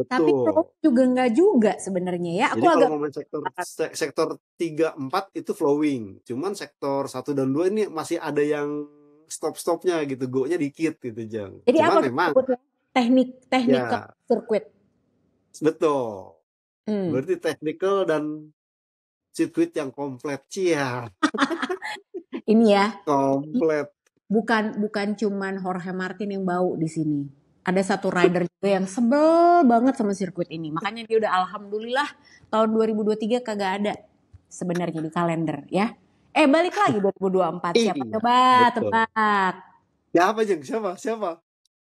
A: tapi flow
B: betul.
A: juga enggak juga sebenarnya ya. Aku
B: Jadi kalau
A: agak
B: ngomongin sektor 3 4 itu flowing. Cuman sektor 1 dan 2 ini masih ada yang stop-stopnya gitu, go-nya dikit gitu, Jeng.
A: jadi apa
B: Cuman
A: tuh
B: memang
A: sebutnya? Technical
B: ya
A: circuit.
B: betul.
A: Hmm.
B: Berarti technical dan sirkuit yang komplit. Cia,
A: Ini ya,
B: komplit.
A: bukan cuman Jorge Martin yang bau di sini. Ada satu rider juga yang sebel banget sama sirkuit ini. Makanya dia udah alhamdulillah tahun 2023 kagak ada sebenarnya di kalender ya. Balik lagi 2024. Siapa
B: Iya,
A: coba
B: betul.
A: tebak?
B: Siapa, Jeng? Siapa?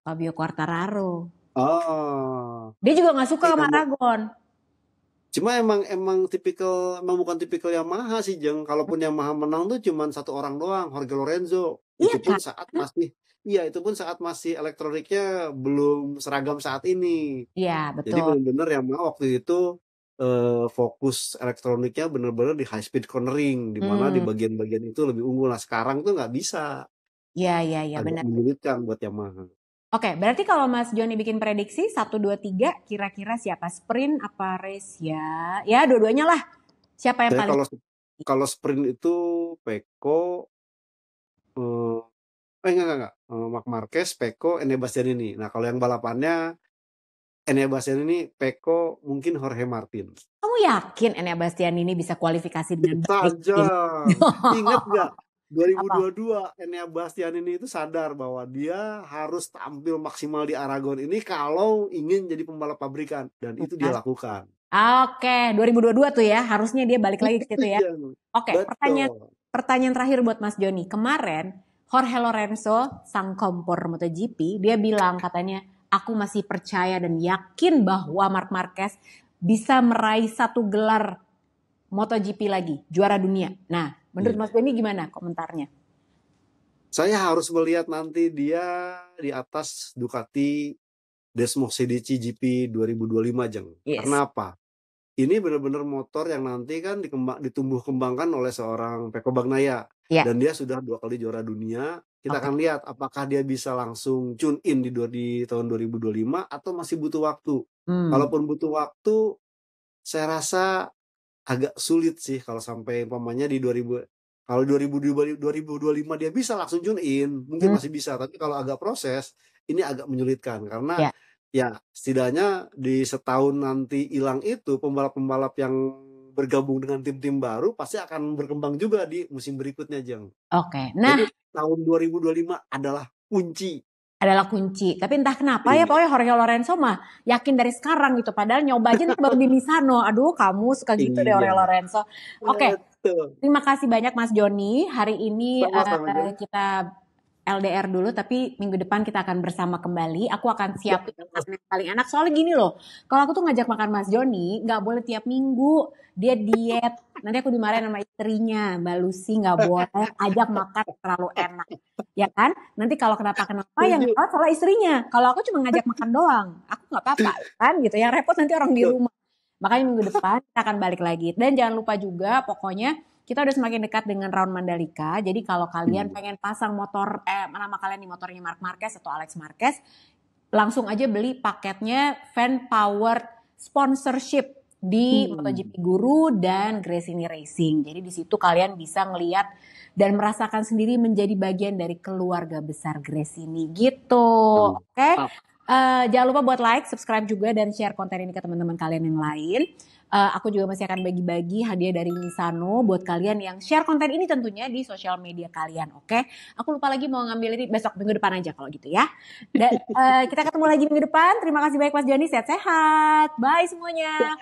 A: Fabio Quartararo.
B: Oh,
A: Dia juga nggak suka sama
B: emang.
A: Aragon.
B: Cuma emang bukan tipikal Yamaha sih, Jeng. Kalaupun Yamaha menang tuh cuma satu orang doang, Jorge Lorenzo.
A: Iya kan?
B: Itu pun saat masih elektroniknya belum seragam saat ini.
A: Iya
B: Jadi
A: betul.
B: benar-benar Yamaha waktu itu fokus elektroniknya benar-benar di high speed cornering, di mana di
A: Hmm.
B: bagian-bagian itu lebih unggul. Nah sekarang tuh nggak bisa,
A: Iya
B: agak
A: benar.
B: menyulitkan buat Yamaha.
A: Oke, berarti kalau Mas Joni bikin prediksi 1, 2, 3, kira-kira siapa? Sprint apa race ya? Ya dua-duanya lah. Siapa yang
B: Saya
A: paling?
B: kalau sprint itu Peko, eh, enggak. Marc Marquez, Peko, Enea Bastianini. Nah kalau yang balapannya Enea Bastianini, Peko, mungkin Jorge Martin.
A: Kamu yakin Enea Bastian ini bisa kualifikasi dengan baik?
B: Saja. Ingat nggak?
A: Apa?
B: 2022 Enea Bastianini itu sadar bahwa dia harus tampil maksimal di Aragon ini kalau ingin jadi pembalap pabrikan, dan itu dia lakukan.
A: Oke, 2022 tuh ya. Harusnya dia balik lagi ke situ ya.
B: Iya,
A: Oke,
B: betul.
A: pertanyaan terakhir buat Mas Joni. Kemarin Jorge Lorenzo, sang kompor MotoGP, dia bilang katanya, aku masih percaya dan yakin bahwa Marc Marquez bisa meraih 1 gelar MotoGP lagi, juara dunia. Nah, menurut Mas
B: Iya.
A: Joni gimana komentarnya?
B: Saya harus melihat nanti dia di atas Ducati Desmo CDC GP 2025, Jeng.
A: Yes.
B: Karena apa? Ini benar-benar motor yang nanti kan ditumbuh kembangkan oleh seorang Pecco Bagnaia,
A: Ya.
B: dan dia sudah 2 kali juara dunia. Kita
A: Oke.
B: akan lihat apakah dia bisa langsung tune in di tahun 2025 atau masih butuh waktu. Kalaupun butuh waktu, saya rasa agak sulit sih kalau sampai umpamanya di 2025 dia bisa langsung tune in, mungkin masih bisa. Tapi kalau agak proses, ini agak menyulitkan karena
A: Ya.
B: ya setidaknya di setahun nanti hilang itu, pembalap-pembalap yang bergabung dengan tim-tim baru pasti akan berkembang juga di musim berikutnya, Jeng.
A: Oke. Nah,
B: Jadi tahun 2025 adalah kunci.
A: adalah kunci. Tapi entah kenapa ya,
B: Iya.
A: pokoknya Jorge Lorenzo mah yakin dari sekarang gitu. Padahal nyoba aja nih baru di Misano. Aduh, kamu suka gitu deh Jorge
B: Iya,
A: Lorenzo. Oke,
B: betul.
A: terima kasih banyak Mas Joni. Hari ini
B: Sama-sama, Jeng.
A: kita LDR dulu, tapi minggu depan kita akan bersama kembali. Aku akan siapin makanan yang paling enak. Soalnya gini loh, kalau aku tuh ngajak makan Mas Joni, nggak boleh tiap minggu. Dia diet. Nanti aku dimarahin sama istrinya, Mbak Lucy nggak boleh ajak makan terlalu enak. Ya kan? Nanti kalau kenapa-kenapa yang salah istrinya. Kalau aku cuma ngajak makan doang, aku nggak apa-apa kan gitu. Yang repot nanti orang di rumah. Makanya minggu depan kita akan balik lagi. Dan jangan lupa juga pokoknya kita udah semakin dekat dengan Round Mandalika. Jadi kalau kalian pengen pasang motor, nama kalian di motornya Marc Marquez atau Alex Marquez, langsung aja beli paketnya Fan Powered Sponsorship di MotoGP Guru dan Gresini Racing. Jadi di situ kalian bisa ngelihat dan merasakan sendiri menjadi bagian dari keluarga besar Gresini gitu. Oke? Jangan lupa buat like, subscribe juga dan share konten ini ke teman-teman kalian yang lain. Aku juga masih akan bagi-bagi hadiah dari Misano buat kalian yang share konten ini tentunya di sosial media kalian, oke? Aku lupa lagi mau ngambil ini besok minggu depan aja kalau gitu ya. Dan kita ketemu lagi minggu depan. Terima kasih banyak Mas Joni, sehat-sehat. Bye semuanya.